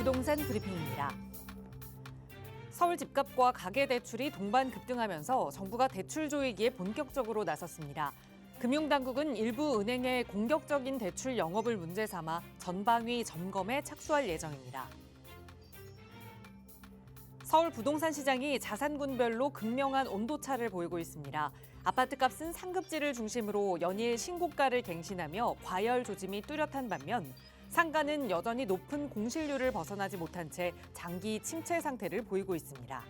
부동산 브리핑입니다. 서울 집값과 가계대출이 동반 급등하면서 정부가 대출 조이기에 본격적으로 나섰습니다. 금융당국은 일부 은행의 공격적인 대출 영업을 문제 삼아 전방위 점검에 착수할 예정입니다. 서울 부동산 시장이 자산군별로 극명한 온도차를 보이고 있습니다. 아파트값은 상급지를 중심으로 연일 신고가를 갱신하며 과열 조짐이 뚜렷한 반면 상가는 여전히 높은 공실률을 벗어나지 못한 채 장기 침체 상태를 보이고 있습니다.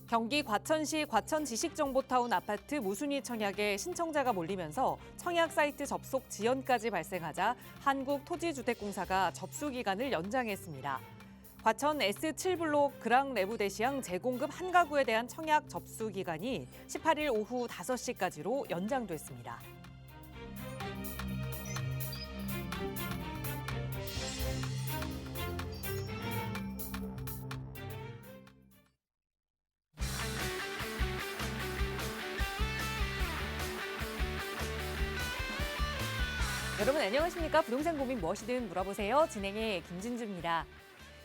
경기 과천시 과천지식정보타운 아파트 무순위 청약에 신청자가 몰리면서 청약 사이트 접속 지연까지 발생하자 한국토지주택공사가 접수 기간을 연장했습니다. 과천 S7블록 그랑레부대시양 재공급 한 가구에 대한 청약 접수 기간이 18일 오후 5시까지로 연장됐습니다. 여러분 안녕하십니까? 부동산 고민 무엇이든 물어보세요. 진행의 김진주입니다.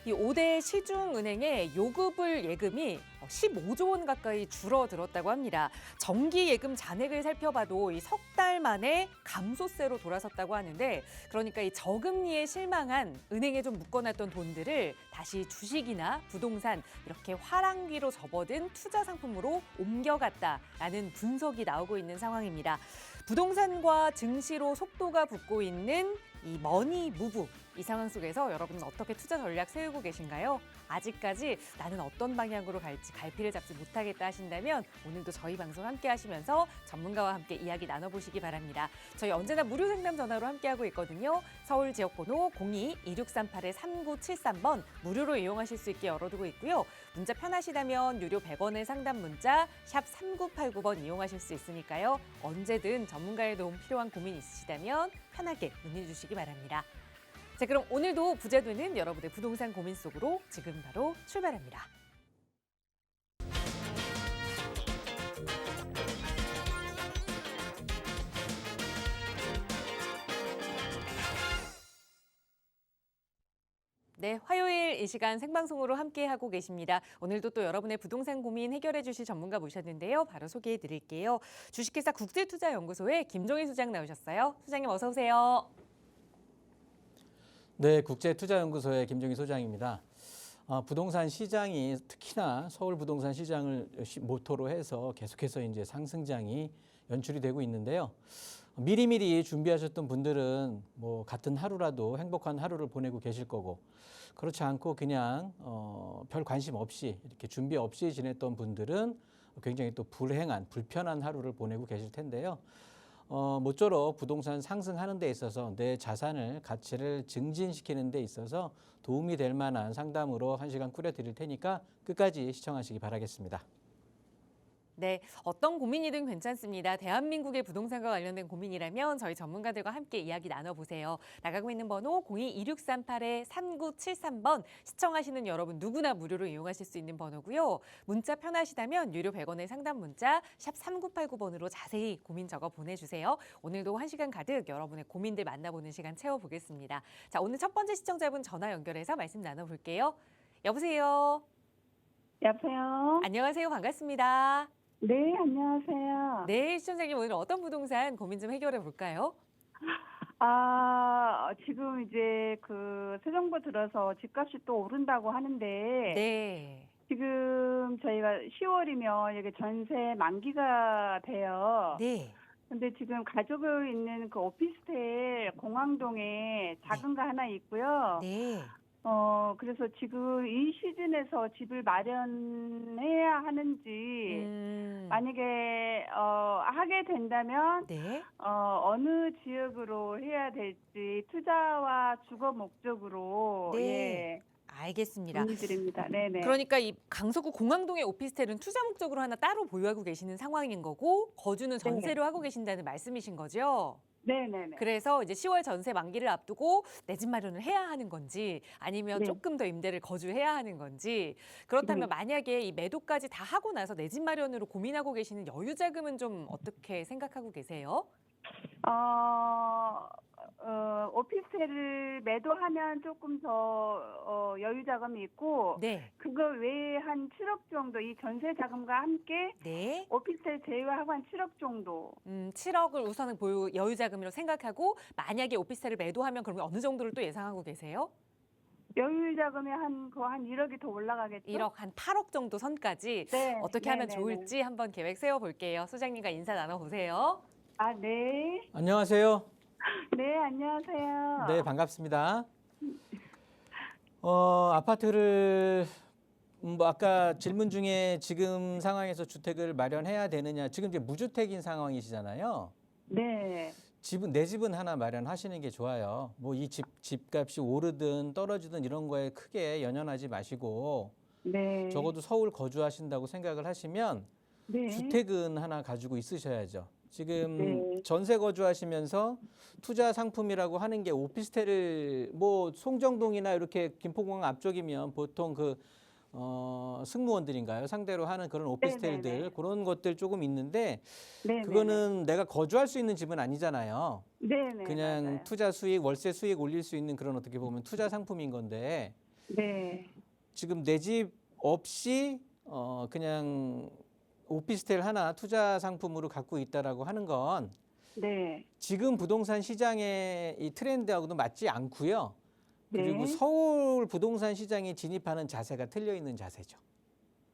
이 5대 시중은행의 요금을 예금이 15조 원 가까이 줄어들었다고 합니다. 정기 예금 잔액을 살펴봐도 이 석 달 만에 감소세로 돌아섰다고 하는데, 그러니까 이 저금리에 실망한 은행에 좀 묶어놨던 돈들을 다시 주식이나 부동산 이렇게 화랑기로 접어든 투자 상품으로 옮겨갔다라는 분석이 나오고 있는 상황입니다. 부동산과 증시로 속도가 붙고 있는 이 머니 무브, 이 상황 속에서 여러분은 어떻게 투자 전략 세우고 계신가요? 아직까지 나는 어떤 방향으로 갈지 갈피를 잡지 못하겠다 하신다면 오늘도 저희 방송 함께 하시면서 전문가와 함께 이야기 나눠보시기 바랍니다. 저희 언제나 무료 상담 전화로 함께하고 있거든요. 서울 지역번호 02-2638-3973번 무료로 이용하실 수 있게 열어두고 있고요. 문자 편하시다면 유료 100원의 상담 문자 샵 3989번 이용하실 수 있으니까요. 언제든 전문가의 도움 필요한 고민 있으시다면 편하게 문의 주시기 바랍니다. 자, 그럼 오늘도 부자되는 여러분의 부동산 고민 속으로 지금 바로 출발합니다. 네, 화요일 이 시간 생방송으로 함께하고 계십니다. 오늘도 또 여러분의 부동산 고민 해결해 주실 전문가 모셨는데요. 바로 소개해 드릴게요. 주식회사 국제투자연구소의 김종희 소장 나오셨어요. 소장님 어서 오세요. 네, 국제투자연구소의 김종희 소장입니다. 부동산 시장이 특히나 서울 부동산 시장을 모토로 해서 계속해서 이제 상승장이 연출이 되고 있는데요. 미리미리 준비하셨던 분들은 뭐 같은 하루라도 행복한 하루를 보내고 계실 거고, 그렇지 않고 그냥 별 관심 없이 이렇게 준비 없이 지냈던 분들은 굉장히 또 불편한 하루를 보내고 계실 텐데요. 모쪼록 부동산 상승하는 데 있어서 내 자산을 가치를 증진시키는 데 있어서 도움이 될 만한 상담으로 1시간 꾸려드릴 테니까 끝까지 시청하시기 바라겠습니다. 네, 어떤 고민이든 괜찮습니다. 대한민국의 부동산과 관련된 고민이라면 저희 전문가들과 함께 이야기 나눠보세요. 나가고 있는 번호 02-2638-3973번 시청하시는 여러분 누구나 무료로 이용하실 수 있는 번호고요. 문자 편하시다면 유료 100원의 상담 문자 샵 3989번으로 자세히 고민 적어 보내주세요. 오늘도 1시간 가득 여러분의 고민들 만나보는 시간 채워보겠습니다. 자, 오늘 첫 번째 시청자분 전화 연결해서 말씀 나눠볼게요. 여보세요. 여보세요? 안녕하세요. 반갑습니다. 네, 안녕하세요. 네, 시청자님 오늘 어떤 부동산 고민 좀 해결해 볼까요? 지금 이제 새 정부 들어서 집값이 또 오른다고 하는데, 네. 지금 저희가 10월이면 여기 전세 만기가 돼요. 네. 근데 지금 가지고 있는 그 오피스텔 공항동에 작은 거 하나 있고요. 네. 그래서 지금 이 시즌에서 집을 마련해야 하는지, 만약에 하게 된다면 네. 어느 지역으로 해야 될지 투자와 주거 목적으로 네. 예, 알겠습니다. 문의드립니다. 네네. 그러니까 이 강서구 공항동의 오피스텔은 투자 목적으로 하나 따로 보유하고 계시는 상황인 거고 거주는 전세로 하고 계신다는 말씀이신 거죠? 네네네. 그래서 이제 10월 전세 만기를 앞두고 내 집 마련을 해야 하는 건지 아니면 네. 조금 더 임대를 거주해야 하는 건지, 그렇다면 네. 만약에 이 매도까지 다 하고 나서 내 집 마련으로 고민하고 계시는 여유 자금은 좀 어떻게 생각하고 계세요? 오피스텔을 매도하면 조금 더 여유 자금이 있고 네. 그거 외에 한 7억 정도 이 전세 자금과 함께 네. 오피스텔 제외하고 한 7억 정도. 7억을 우선은 보유 여유 자금으로 생각하고 만약에 오피스텔을 매도하면 그러면 어느 정도를 또 예상하고 계세요? 여유 자금이 한 1억이 더 올라가겠죠? 1억 한 8억 정도 선까지 네. 어떻게 하면 네네네. 좋을지 한번 계획 세워볼게요. 소장님과 인사 나눠보세요. 아, 네. 안녕하세요. 네, 안녕하세요. 네, 반갑습니다. 아파트를 뭐 아까 질문 중에 지금 상황에서 주택을 마련해야 되느냐, 지금 이제 무주택인 상황이시잖아요. 네. 내 집은 하나 마련하시는 게 좋아요. 뭐 이 집값이 오르든 떨어지든 이런 거에 크게 연연하지 마시고 네. 적어도 서울 거주하신다고 생각을 하시면 네. 주택은 하나 가지고 있으셔야죠. 지금 네. 전세 거주하시면서 투자 상품이라고 하는 게 오피스텔을 뭐 송정동이나 이렇게 김포공항 앞쪽이면 보통 승무원들인가요? 상대로 하는 그런 오피스텔들 네네네. 그런 것들 조금 있는데 네. 그거는 내가 거주할 수 있는 집은 아니잖아요. 네네. 그냥 맞아요. 투자 수익, 월세 수익 올릴 수 있는 그런 어떻게 보면 투자 상품인 건데 네. 지금 내 집 없이 그냥 오피스텔 하나 투자 상품으로 갖고 있다라고 하는 건 네. 지금 부동산 시장의 이 트렌드하고도 맞지 않고요. 그리고 네. 서울 부동산 시장에 진입하는 자세가 틀려 있는 자세죠.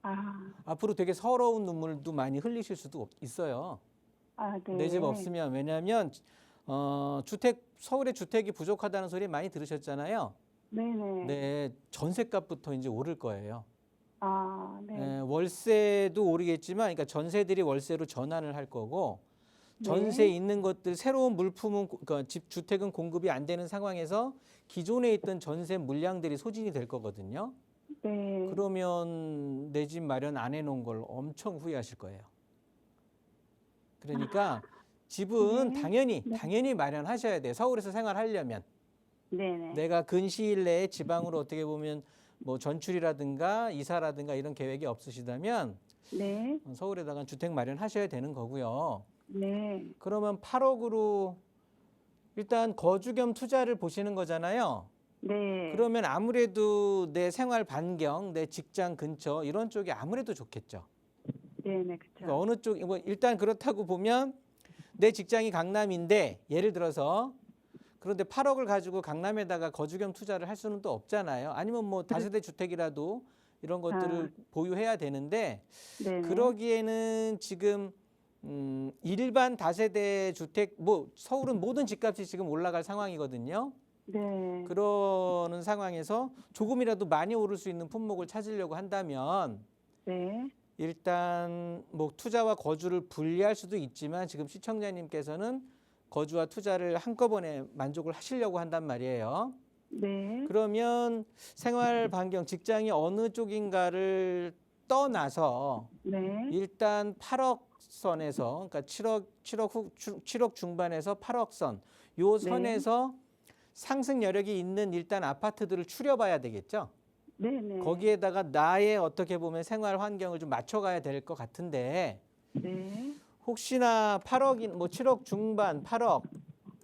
아, 앞으로 되게 서러운 눈물도 많이 흘리실 수도 있어요. 네. 내 집 없으면. 왜냐하면 서울에 주택이 부족하다는 소리 많이 들으셨잖아요. 네네. 네, 전세값부터 이제 오를 거예요. 아, 네. 월세도 오르겠지만, 그러니까 전세들이 월세로 전환을 할 거고, 전세에 네. 있는 것들 새로운 물품은 그러니까 주택은 공급이 안 되는 상황에서 기존에 있던 전세 물량들이 소진이 될 거거든요. 네. 그러면 내 집 마련 안 해놓은 걸 엄청 후회하실 거예요. 그러니까 집은 네. 당연히 마련하셔야 돼요. 서울에서 생활하려면. 네네. 내가 근시일 내에 지방으로 어떻게 보면 뭐 전출이라든가 이사라든가 이런 계획이 없으시다면 네. 서울에다가 주택 마련하셔야 되는 거고요. 네. 그러면 8억으로 일단 거주 겸 투자를 보시는 거잖아요. 네. 그러면 아무래도 내 생활 반경, 내 직장 근처 이런 쪽이 아무래도 좋겠죠. 네네. 그쵸. 그러니까 어느 쪽, 뭐 일단 그렇다고 보면 내 직장이 강남인데 예를 들어서 그런데 8억을 가지고 강남에다가 거주 겸 투자를 할 수는 또 없잖아요. 아니면 뭐 다세대 주택이라도 이런 것들을 보유해야 되는데 네네. 그러기에는 지금 일반 다세대 주택 뭐 서울은 모든 집값이 지금 올라갈 상황이거든요. 네. 그러는 상황에서 조금이라도 많이 오를 수 있는 품목을 찾으려고 한다면 네. 일단 뭐 투자와 거주를 분리할 수도 있지만 지금 시청자님께서는 거주와 투자를 한꺼번에 만족을 하시려고 한단 말이에요. 네. 그러면 생활 반경, 직장이 어느 쪽인가를 떠나서 네. 일단 8억 선에서 그러니까 7억 중반에서 8억 선, 요 선에서 상승 여력이 있는 일단 아파트들을 추려봐야 되겠죠. 네네. 거기에다가 나의 어떻게 보면 생활 환경을 좀 맞춰가야 될 것 같은데 네. 혹시나 8억인 뭐 7억 중반, 8억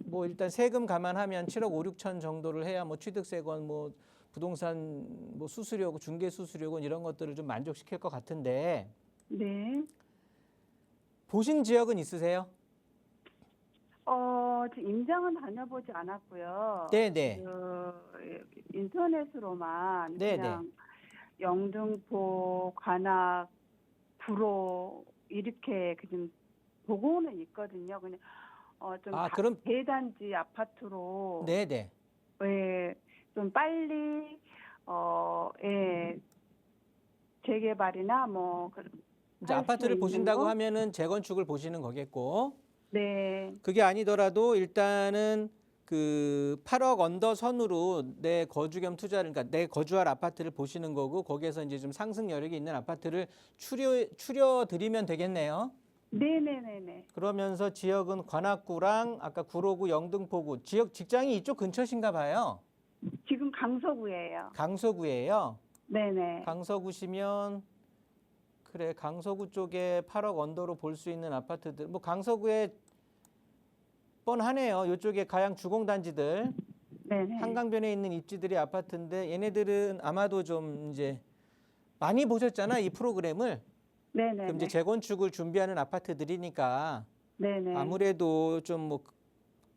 뭐 일단 세금 감안하면 7억 5, 6천 정도를 해야 뭐 취득세건 뭐 부동산 뭐 수수료고 중개 수수료건 이런 것들을 좀 만족시킬 것 같은데 네. 보신 지역은 있으세요? 지금 임장은 다녀보지 않았고요. 네네. 인터넷으로만 네네. 그냥 영등포, 관악, 구로 이렇게 좀 보고는 있거든요. 그냥 좀 그럼 대단지 아파트로 네네. 예, 좀 빨리 예, 재개발이나 뭐 이제 할 수 아파트를 있는 보신다고 거? 하면은 재건축을 보시는 거겠고 네. 그게 아니더라도 일단은 그 8억 언더 선으로 내 거주 겸 투자를 그러니까 내 거주할 아파트를 보시는 거고 거기에서 이제 좀 상승 여력이 있는 아파트를 추려 드리면 되겠네요. 네네네네. 그러면서 지역은 관악구랑 아까 구로구, 영등포구 지역 직장이 이쪽 근처신가 봐요. 지금 강서구예요. 강서구예요. 네네. 강서구시면 그래 강서구 쪽에 8억 언더로 볼 수 있는 아파트들 뭐 강서구에 뻔하네요. 이쪽에 가양 주공단지들 네네. 한강변에 있는 입지들이 아파트인데 얘네들은 아마도 좀 이제 많이 보셨잖아, 이 프로그램을. 네네. 그럼 이제 재건축을 준비하는 아파트들이니까 네네. 아무래도 좀 뭐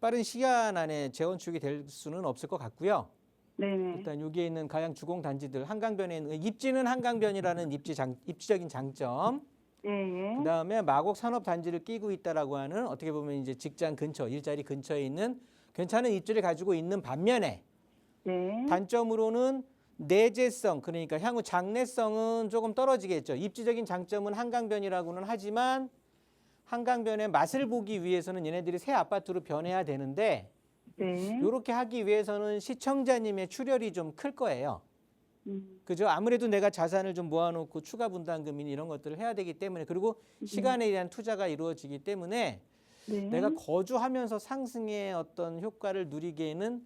빠른 시간 안에 재건축이 될 수는 없을 것 같고요. 네네. 일단 여기에 있는 가양 주공 단지들 한강변에 있는 입지는 한강변이라는 입지적인 장점. 예예. 그다음에 마곡 산업 단지를 끼고 있다라고 하는 어떻게 보면 이제 직장 근처, 일자리 근처에 있는 괜찮은 입지를 가지고 있는 반면에 네. 단점으로는 내재성, 그러니까 향후 장래성은 조금 떨어지겠죠. 입지적인 장점은 한강변이라고는 하지만 한강변의 맛을 보기 위해서는 얘네들이 새 아파트로 변해야 되는데 네. 이렇게 하기 위해서는 시청자님의 출혈이 좀 클 거예요. 음. 그죠? 아무래도 내가 자산을 좀 모아놓고 추가 분담금이나 이런 것들을 해야 되기 때문에 그리고 시간에 대한 투자가 이루어지기 때문에 네. 내가 거주하면서 상승의 어떤 효과를 누리기에는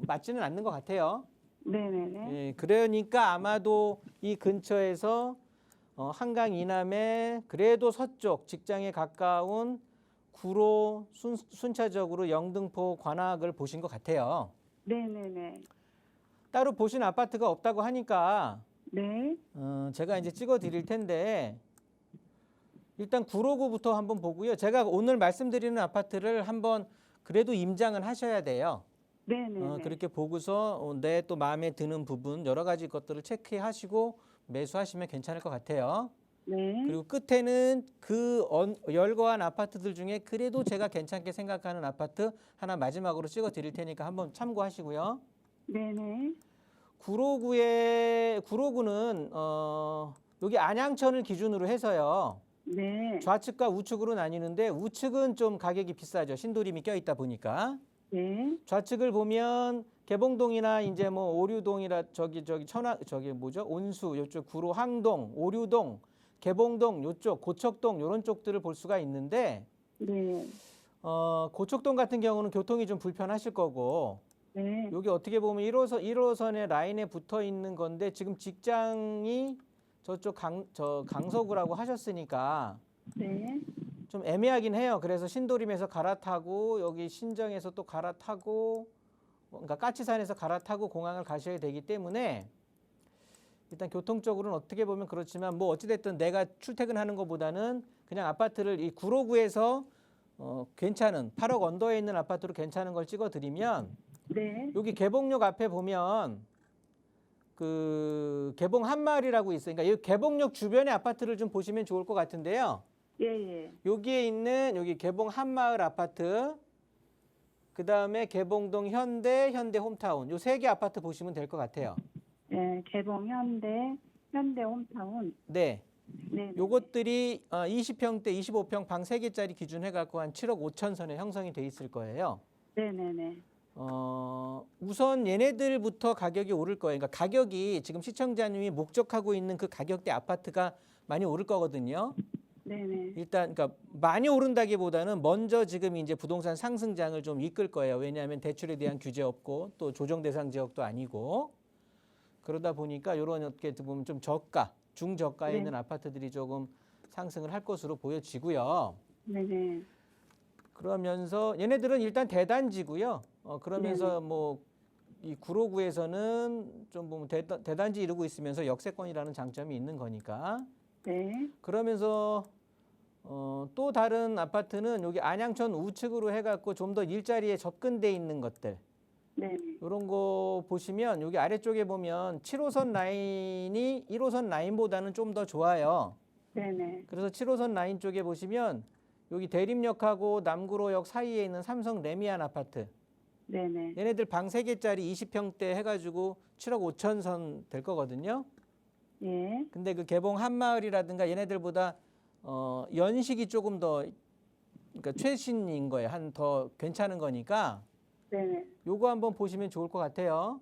맞지는 않는 것 같아요. 네네네. 예, 그러니까 아마도 이 근처에서 한강 이남에 그래도 서쪽 직장에 가까운 구로 순차적으로 영등포 관악을 보신 것 같아요. 네네네. 따로 보신 아파트가 없다고 하니까 네. 제가 이제 찍어 드릴 텐데 일단 구로구부터 한번 보고요. 제가 오늘 말씀드리는 아파트를 한번 그래도 임장은 하셔야 돼요. 네네네. 그렇게 보고서 내 또 마음에 드는 부분 여러 가지 것들을 체크하시고 매수하시면 괜찮을 것 같아요. 네. 그리고 끝에는 그 열거한 아파트들 중에 그래도 제가 괜찮게 생각하는 아파트 하나 마지막으로 찍어 드릴 테니까 한번 참고하시고요. 네네. 구로구는 여기 안양천을 기준으로 해서요. 네. 좌측과 우측으로 나뉘는데 우측은 좀 가격이 비싸죠. 신도림이 껴있다 보니까. 네. 좌측을 보면 개봉동이나 이제 뭐 오류동이라 온수 요쪽 구로 항동, 오류동, 개봉동 요쪽 고척동 요런 쪽들을 볼 수가 있는데 네. 고척동 같은 경우는 교통이 좀 불편하실 거고 네. 여기 어떻게 보면 1호선의 라인에 붙어 있는 건데 지금 직장이 저쪽 강서구라고 하셨으니까 네. 좀 애매하긴 해요. 그래서 신도림에서 갈아타고 여기 신정에서 또 갈아타고 그러니까 까치산에서 갈아타고 공항을 가셔야 되기 때문에 일단 교통적으로는 어떻게 보면 그렇지만 뭐 어찌됐든 내가 출퇴근하는 것보다는 그냥 아파트를 이 구로구에서 괜찮은 8억 언더에 있는 아파트로 괜찮은 걸 찍어드리면 네. 여기 개봉역 앞에 보면 그 개봉 한마을이라고 있어요. 그러니까 이 개봉역 주변의 아파트를 좀 보시면 좋을 것 같은데요. 예예. 여기에 있는 여기 개봉 한마을 아파트, 그 다음에 개봉동 현대 홈타운 요 세 개 아파트 보시면 될 것 같아요. 네. 개봉 현대 홈타운. 네, 네. 요것들이 20평대 25평 방 3개짜리 기준 해갖고 한 7억 5천 선에 형성이 돼 있을 거예요. 네네네. 우선 얘네들부터 가격이 오를 거예요. 그러니까 가격이 지금 시청자님이 목적하고 있는 그 가격대 아파트가 많이 오를 거거든요. 네네. 일단 그러니까 많이 오른다기보다는 먼저 지금 이제 부동산 상승장을 좀 이끌 거예요. 왜냐하면 대출에 대한 규제 없고 또 조정 대상 지역도 아니고 그러다 보니까 이런 어떻게 보면 좀 저가, 중저가에 네. 있는 아파트들이 조금 상승을 할 것으로 보여지고요. 네네. 그러면서 얘네들은 일단 대단지고요. 그러면서 뭐 이 구로구에서는 좀 보면 대단지 이루고 있으면서 역세권이라는 장점이 있는 거니까. 네. 그러면서 또 다른 아파트는 여기 안양천 우측으로 해갖고 좀 더 일자리에 접근돼 있는 것들 네. 이런 거 보시면 여기 아래쪽에 보면 7호선 라인이 1호선 라인보다는 좀 더 좋아요. 네네. 그래서 7호선 라인 쪽에 보시면 여기 대림역하고 남구로역 사이에 있는 삼성 레미안 아파트 네네. 얘네들 방 3개짜리 20평대 해가지고 7억 5천 선 될 거거든요. 예. 근데 그 개봉 한마을이라든가 얘네들보다 연식이 조금 더 그러니까 최신인 거예요. 한 더 괜찮은 거니까 네네. 요거 한번 보시면 좋을 것 같아요.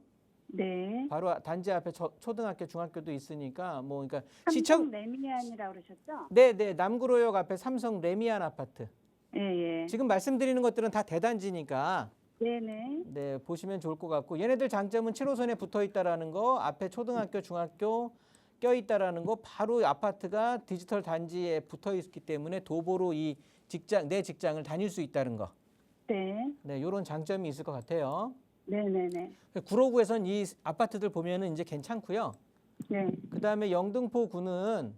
네. 바로 단지 앞에 초등학교, 중학교도 있으니까 뭐 그러니까 삼성 레미안이라고 그러셨죠? 네, 남구로역 앞에 삼성 레미안 아파트. 예예. 지금 말씀드리는 것들은 다 대단지니까 네네. 네, 보시면 좋을 것 같고 얘네들 장점은 7호선에 붙어 있다라는 거, 앞에 초등학교, 중학교 껴 있다라는 거, 바로 아파트가 디지털 단지에 붙어 있기 때문에 도보로 내 직장을 다닐 수 있다는 거. 네. 네, 이런 장점이 있을 것 같아요. 네네네. 구로구에선 이 아파트들 보면은 이제 괜찮고요. 네. 그다음에 영등포구는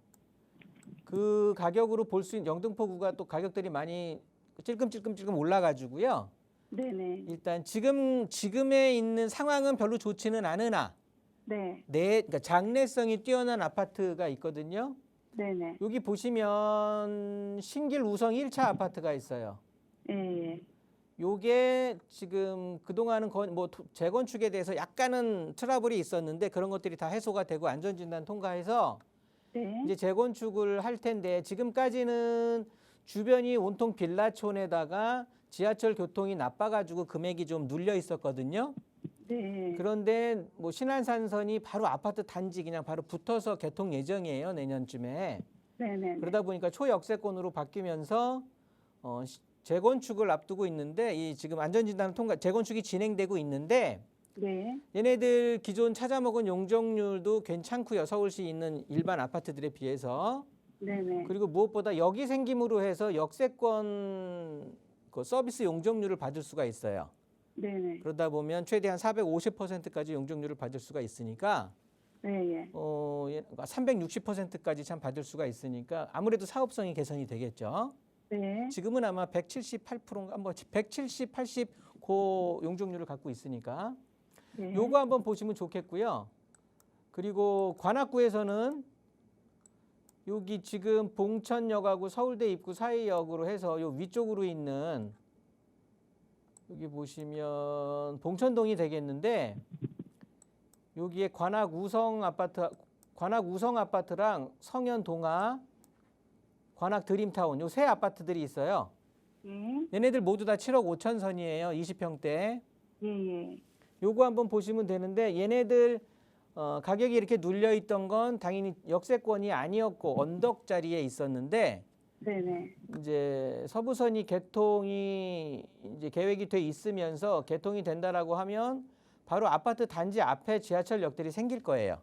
그 가격으로 볼 수 있는 영등포구가 또 가격들이 많이 찔끔찔끔 올라가지고요. 네네. 일단 지금에 있는 상황은 별로 좋지는 않으나 네. 그러니까 장래성이 뛰어난 아파트가 있거든요. 네네. 여기 보시면 신길 우성 1차 아파트가 있어요. 예. 요게 지금 그동안은 뭐 재건축에 대해서 약간은 트러블이 있었는데 그런 것들이 다 해소가 되고 안전진단 통과해서 네. 이제 재건축을 할 텐데 지금까지는 주변이 온통 빌라촌에다가 지하철 교통이 나빠가지고 금액이 좀 눌려 있었거든요. 네. 그런데 뭐 신안산선이 바로 아파트 단지 그냥 바로 붙어서 개통 예정이에요, 내년쯤에. 네네. 그러다 보니까 초역세권으로 바뀌면서 재건축을 앞두고 있는데 이 지금 안전진단 통과 재건축이 진행되고 있는데 네. 얘네들 기존 찾아먹은 용적률도 괜찮고요. 서울시 있는 일반 아파트들에 비해서. 네네. 그리고 무엇보다 여기 생김으로 해서 역세권 그 서비스 용적률을 받을 수가 있어요. 네네. 그러다 보면 최대한 450%까지 용적률을 받을 수가 있으니까 네. 360%까지 참 받을 수가 있으니까 아무래도 사업성이 개선이 되겠죠. 네. 지금은 아마 178%인가 뭐 170, 80 그 용적률을 갖고 있으니까 네. 요거 한번 보시면 좋겠고요. 그리고 관악구에서는 여기 지금 봉천역하고 서울대 입구 사이역으로 해서 요 위쪽으로 있는 여기 보시면 봉천동이 되겠는데 여기에 관악우성 아파트랑 성현동아, 관악드림타운 요 세 아파트들이 있어요. 예. 얘네들 모두 다 7억 5천 선이에요. 20평대. 예. 요거 한번 보시면 되는데 얘네들 가격이 이렇게 눌려 있던 건 당연히 역세권이 아니었고 언덕 자리에 있었는데 네네. 이제 서부선이 개통이 이제 계획이 돼 있으면서 개통이 된다라고 하면 바로 아파트 단지 앞에 지하철역들이 생길 거예요.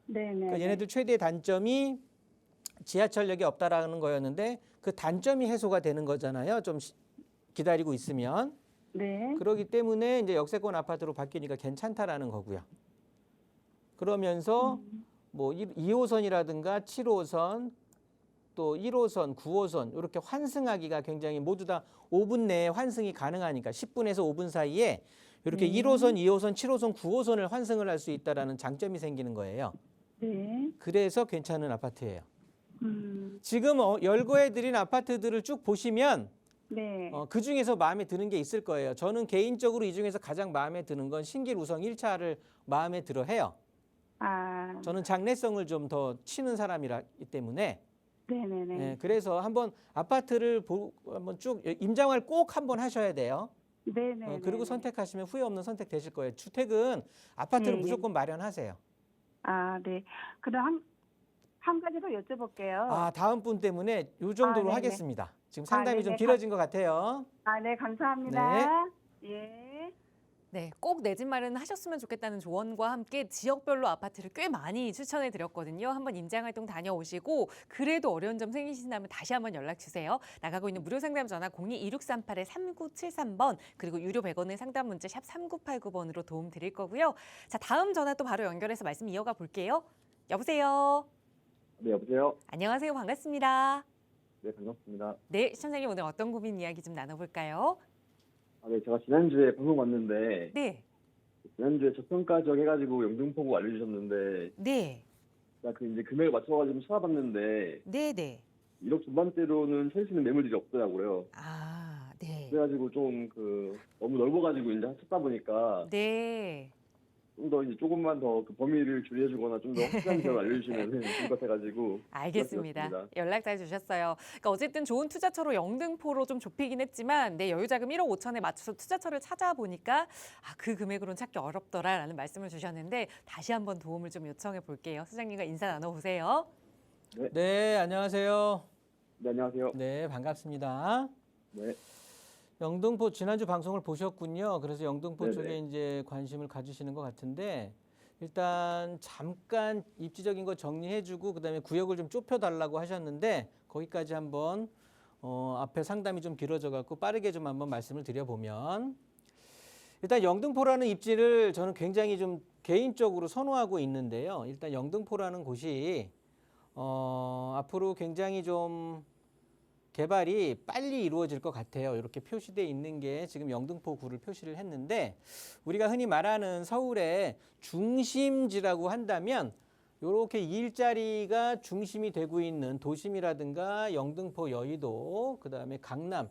네네. 그러니까 얘네들 최대 단점이 지하철역이 없다라는 거였는데 그 단점이 해소가 되는 거잖아요. 좀 기다리고 있으면. 네. 그렇기 때문에 이제 역세권 아파트로 바뀌니까 괜찮다라는 거고요. 그러면서 뭐 2호선이라든가 7호선 또 1호선, 9호선 이렇게 환승하기가 굉장히 모두 다 5분 내에 환승이 가능하니까 10분에서 5분 사이에 이렇게 1호선, 2호선, 7호선, 9호선을 환승을 할 수 있다라는 장점이 생기는 거예요. 네. 그래서 괜찮은 아파트예요. 음. 지금 열거해드린 아파트들을 쭉 보시면 네. 그 중에서 마음에 드는 게 있을 거예요. 저는 개인적으로 이 중에서 가장 마음에 드는 건 신길 우성 1차를 마음에 들어 해요. 아. 저는 장래성을 좀 더 치는 사람이기 때문에 네네네. 네, 그래서 한번 아파트를 한번 쭉 임장을 꼭 한번 하셔야 돼요. 네네. 그리고 선택하시면 후회 없는 선택 되실 거예요. 주택은 아파트를 네, 무조건 마련하세요. 아, 네. 그럼 한 가지 더 여쭤볼게요. 아, 다음 분 때문에 요 정도로 네네. 하겠습니다. 지금 상담이 네네. 좀 길어진 것 같아요. 아, 네, 감사합니다. 예. 네, 꼭 내 집 마련 하셨으면 좋겠다는 조언과 함께 지역별로 아파트를 꽤 많이 추천해 드렸거든요. 한번 임장활동 다녀오시고 그래도 어려운 점 생기신다면 다시 한번 연락 주세요. 나가고 있는 무료 상담 전화 02-2638-3973번 그리고 유료 100원의 상담 문자 샵 3989번으로 도움 드릴 거고요. 자, 다음 전화 또 바로 연결해서 말씀 이어가 볼게요. 여보세요. 네, 여보세요? 안녕하세요. 반갑습니다. 네, 반갑습니다. 네, 시청자님 오늘 어떤 고민 이야기 좀 나눠볼까요? 아, 네, 제가 지난주에 방송 왔는데, 네, 지난주에 저평가 지역 해가지고 영등포구 알려주셨는데, 네, 제가 그 이제 금액을 맞춰가지고 찾아봤는데, 네, 네. 1억 중반대로는 살 수 있는 매물들이 없더라고요. 아, 네. 그래가지고 너무 넓어가지고 이제 찾다 보니까, 네. 좀 더 이제 조금만 더 그 범위를 줄여주거나 좀 더 확실한 지역을 알려주시면 좋을 것 같아가지고. 알겠습니다. 연락드렸습니다. 연락 잘 주셨어요. 그러니까 어쨌든 좋은 투자처로 영등포로 좀 좁히긴 했지만 내 여유자금 1억 5천에 맞춰서 투자처를 찾아보니까 그 금액으로는 찾기 어렵더라라는 말씀을 주셨는데 다시 한번 도움을 좀 요청해 볼게요. 소장님과 인사 나눠보세요. 네, 안녕하세요. 네, 안녕하세요. 네, 반갑습니다. 네, 영등포 지난주 방송을 보셨군요. 그래서 영등포 네네. 쪽에 이제 관심을 가지시는 것 같은데 일단 잠깐 입지적인 거 정리해주고 그다음에 구역을 좀 좁혀달라고 하셨는데 거기까지 한번 앞에 상담이 좀 길어져 갖고 빠르게 좀 한번 말씀을 드려보면 일단 영등포라는 입지를 저는 굉장히 좀 개인적으로 선호하고 있는데요. 일단 영등포라는 곳이 앞으로 굉장히 좀 개발이 빨리 이루어질 것 같아요. 이렇게 표시되어 있는 게 지금 영등포구를 표시를 했는데 우리가 흔히 말하는 서울의 중심지라고 한다면 이렇게 일자리가 중심이 되고 있는 도심이라든가 영등포, 여의도, 그다음에 강남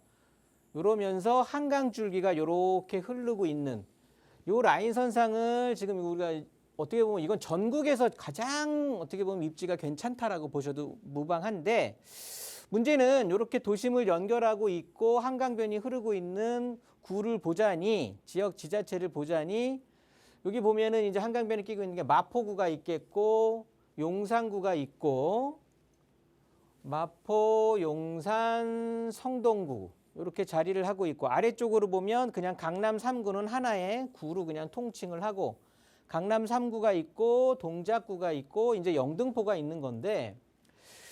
이러면서 한강줄기가 이렇게 흐르고 있는 이 라인 선상을 지금 우리가 어떻게 보면 이건 전국에서 가장 어떻게 보면 입지가 괜찮다라고 보셔도 무방한데 문제는 이렇게 도심을 연결하고 있고 한강변이 흐르고 있는 구를 보자니 지역 지자체를 보자니 여기 보면은 이제 한강변이 끼고 있는 게 마포구가 있겠고 용산구가 있고 마포, 용산, 성동구 이렇게 자리를 하고 있고 아래쪽으로 보면 그냥 강남 3구는 하나의 구로 그냥 통칭을 하고 강남 3구가 있고 동작구가 있고 이제 영등포가 있는 건데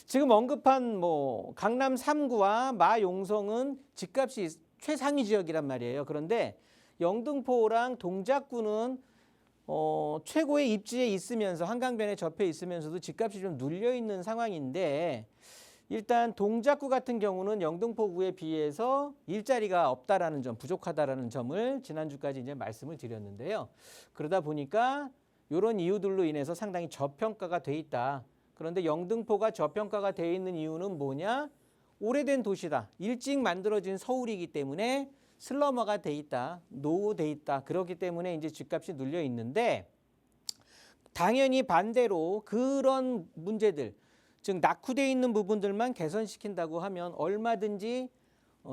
지금 언급한 뭐 강남 3구와 마용성은 집값이 최상위 지역이란 말이에요. 그런데 영등포랑 동작구는 최고의 입지에 있으면서 한강변에 접해 있으면서도 집값이 좀 눌려 있는 상황인데 일단 동작구 같은 경우는 영등포구에 비해서 일자리가 없다라는 점, 부족하다라는 점을 지난주까지 이제 말씀을 드렸는데요. 그러다 보니까 이런 이유들로 인해서 상당히 저평가가 돼 있다. 그런데 영등포가 저평가가 돼 있는 이유는 뭐냐? 오래된 도시다. 일찍 만들어진 서울이기 때문에 슬럼화가 돼 있다. 노후돼 있다. 그렇기 때문에 이제 집값이 눌려 있는데 당연히 반대로 그런 문제들 즉 낙후돼 있는 부분들만 개선시킨다고 하면 얼마든지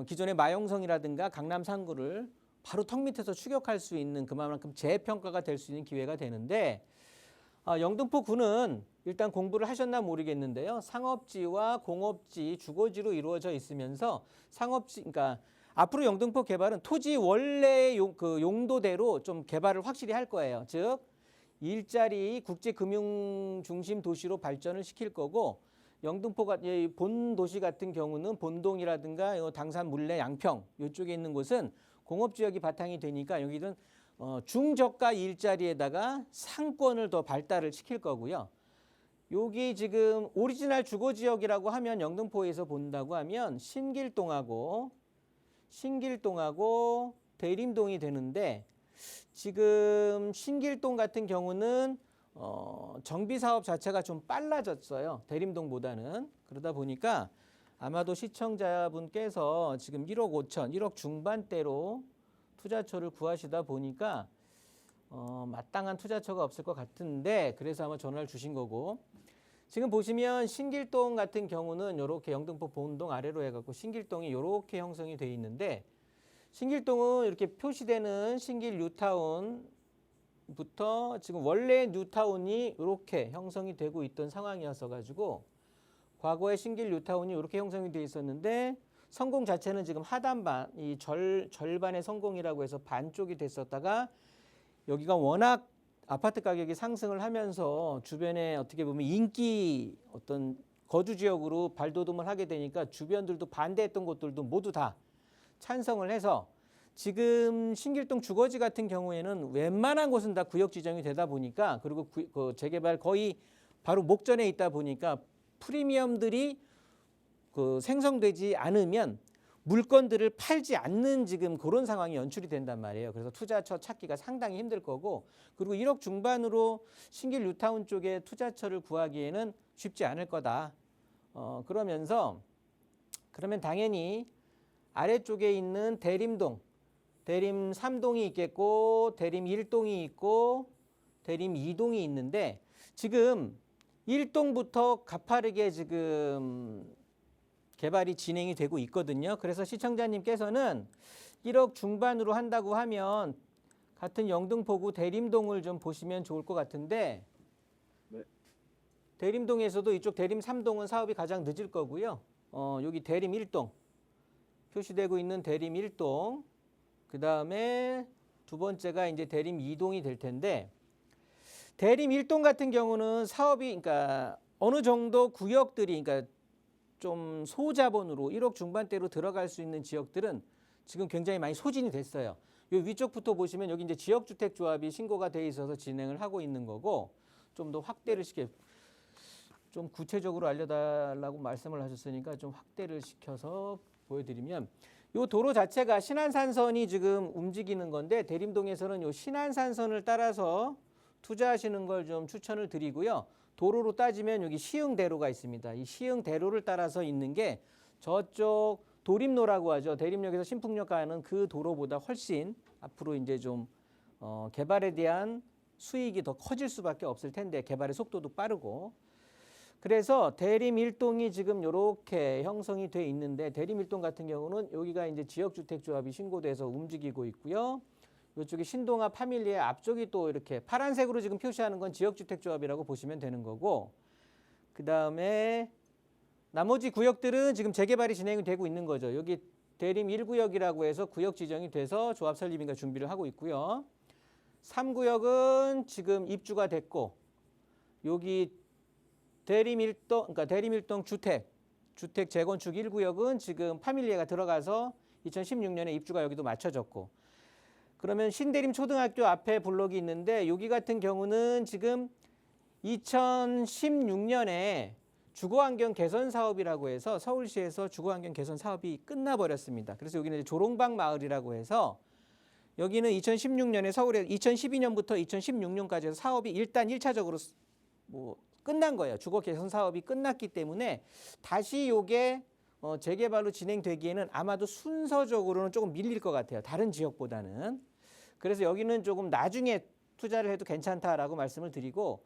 기존의 마용성이라든가 강남 3구를 바로 턱 밑에서 추격할 수 있는 그만큼 재평가가 될 수 있는 기회가 되는데 영등포구는 일단 공부를 하셨나 모르겠는데요. 상업지와 공업지, 주거지로 이루어져 있으면서 상업지, 그러니까 앞으로 영등포 개발은 토지 원래 용도대로 좀 개발을 확실히 할 거예요. 즉 일자리 국제금융 중심 도시로 발전을 시킬 거고 영등포가 본 도시 같은 경우는 본동이라든가 당산, 물레, 양평 이쪽에 있는 곳은 공업지역이 바탕이 되니까 여기는 중저가 일자리에다가 상권을 더 발달을 시킬 거고요. 여기 지금 오리지널 주거지역이라고 하면 영등포에서 본다고 하면 신길동하고 대림동이 되는데 지금 신길동 같은 경우는 정비 사업 자체가 좀 빨라졌어요. 대림동보다는. 그러다 보니까 아마도 시청자분께서 지금 1억 5천, 1억 중반대로 투자처를 구하시다 보니까 마땅한 투자처가 없을 것 같은데 그래서 아마 전화를 주신 거고 지금 보시면 신길동 같은 경우는 이렇게 영등포 본동 아래로 해갖고 신길동이 이렇게 형성이 되어 있는데 신길동은 이렇게 표시되는 신길 뉴타운부터 지금 원래 뉴타운이 이렇게 형성이 되고 있던 상황이어서 가지고 과거에 신길 뉴타운이 이렇게 형성이 되어 있었는데 성공 자체는 지금 하단반, 이 절반의 성공이라고 해서 반쪽이 됐었다가 여기가 워낙 아파트 가격이 상승을 하면서 주변에 어떻게 보면 인기 어떤 거주 지역으로 발돋움을 하게 되니까 주변들도 반대했던 곳들도 모두 다 찬성을 해서 지금 신길동 주거지 같은 경우에는 웬만한 곳은 다 구역 지정이 되다 보니까 그리고 재개발 거의 바로 목전에 있다 보니까 프리미엄들이 생성되지 않으면 물건들을 팔지 않는 지금 그런 상황이 연출이 된단 말이에요. 그래서 투자처 찾기가 상당히 힘들 거고 그리고 1억 중반으로 신길 뉴타운 쪽에 투자처를 구하기에는 쉽지 않을 거다. 그러면 당연히 아래쪽에 있는 대림동, 대림 3동이 있겠고 대림 1동이 있고 대림 2동이 있는데 지금 1동부터 가파르게 지금 개발이 진행이 되고 있거든요. 그래서 시청자님께서는 1억 중반으로 한다고 하면 같은 영등포구 대림동을 좀 보시면 좋을 것 같은데 네. 대림동에서도 이쪽 대림 3동은 사업이 가장 늦을 거고요. 여기 대림 1동 표시되고 있는 대림 1동 그 다음에 두 번째가 이제 대림 2동이 될 텐데 대림 1동 같은 경우는 사업이 그러니까 어느 정도 구역들이 그러니까 좀 소자본으로 1억 중반대로 들어갈 수 있는 지역들은 지금 굉장히 많이 소진이 됐어요. 요 위쪽부터 보시면 여기 이제 지역주택조합이 신고가 돼 있어서 진행을 하고 있는 거고 좀 더 확대를 시켜 좀 구체적으로 알려달라고 말씀을 하셨으니까 좀 확대를 시켜서 보여드리면 요 도로 자체가 신안산선이 지금 움직이는 건데 대림동에서는 요 신안산선을 따라서 투자하시는 걸 좀 추천을 드리고요. 도로로 따지면 여기 시흥대로가 있습니다. 이 시흥대로를 따라서 있는 게 저쪽 도림로라고 하죠. 대림역에서 신풍역 가는 그 도로보다 훨씬 앞으로 이제 좀 개발에 대한 수익이 더 커질 수밖에 없을 텐데 개발의 속도도 빠르고 그래서 대림 1동이 지금 이렇게 형성이 돼 있는데 대림 1동 같은 경우는 여기가 이제 지역주택조합이 신고돼서 움직이고 있고요. 이쪽에 신동아 파밀리의 앞쪽이 또 이렇게 파란색으로 지금 표시하는 건 지역주택조합이라고 보시면 되는 거고 그 다음에 나머지 구역들은 지금 재개발이 진행이 되고 있는 거죠. 여기 대림 1구역이라고 해서 구역 지정이 돼서 조합 설립인가 준비를 하고 있고요. 3구역은 지금 입주가 됐고 여기 대림 1동, 그러니까 대림 1동 주택 재건축 1구역은 지금 파밀리에가 들어가서 2016년에 입주가 여기도 맞춰졌고 그러면 신대림 초등학교 앞에 블록이 있는데 여기 같은 경우는 지금 2016년에 주거환경 개선 사업이라고 해서 서울시에서 주거환경 개선 사업이 끝나버렸습니다. 그래서 여기는 조롱박 마을이라고 해서 여기는 2016년에 서울에 2012년부터 2016년까지 해서 사업이 일단 1차적으로 뭐 끝난 거예요. 주거 개선 사업이 끝났기 때문에 다시 요게 재개발로 진행되기에는 아마도 순서적으로는 조금 밀릴 것 같아요. 다른 지역보다는. 그래서 여기는 조금 나중에 투자를 해도 괜찮다라고 말씀을 드리고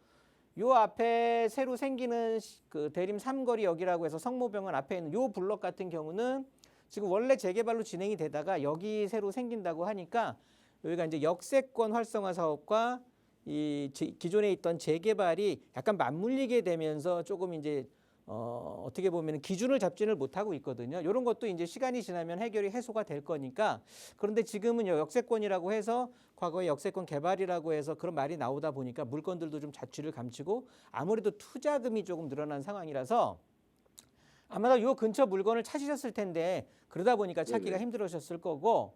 요 앞에 새로 생기는 그 대림 삼거리역이라고 해서 성모병원 앞에 있는 요 블록 같은 경우는 지금 원래 재개발로 진행이 되다가 여기 새로 생긴다고 하니까 여기가 이제 역세권 활성화 사업과 이 기존에 있던 재개발이 약간 맞물리게 되면서 조금 이제 어떻게 보면 기준을 잡지를 못하고 있거든요. 이런 것도 이제 시간이 지나면 해결이 해소가 될 거니까 그런데 지금은 역세권이라고 해서 과거에 역세권 개발이라고 해서 그런 말이 나오다 보니까 물건들도 좀 자취를 감추고 아무래도 투자금이 조금 늘어난 상황이라서 아마도 요 근처 물건을 찾으셨을 텐데 그러다 보니까 찾기가 힘들으셨을 거고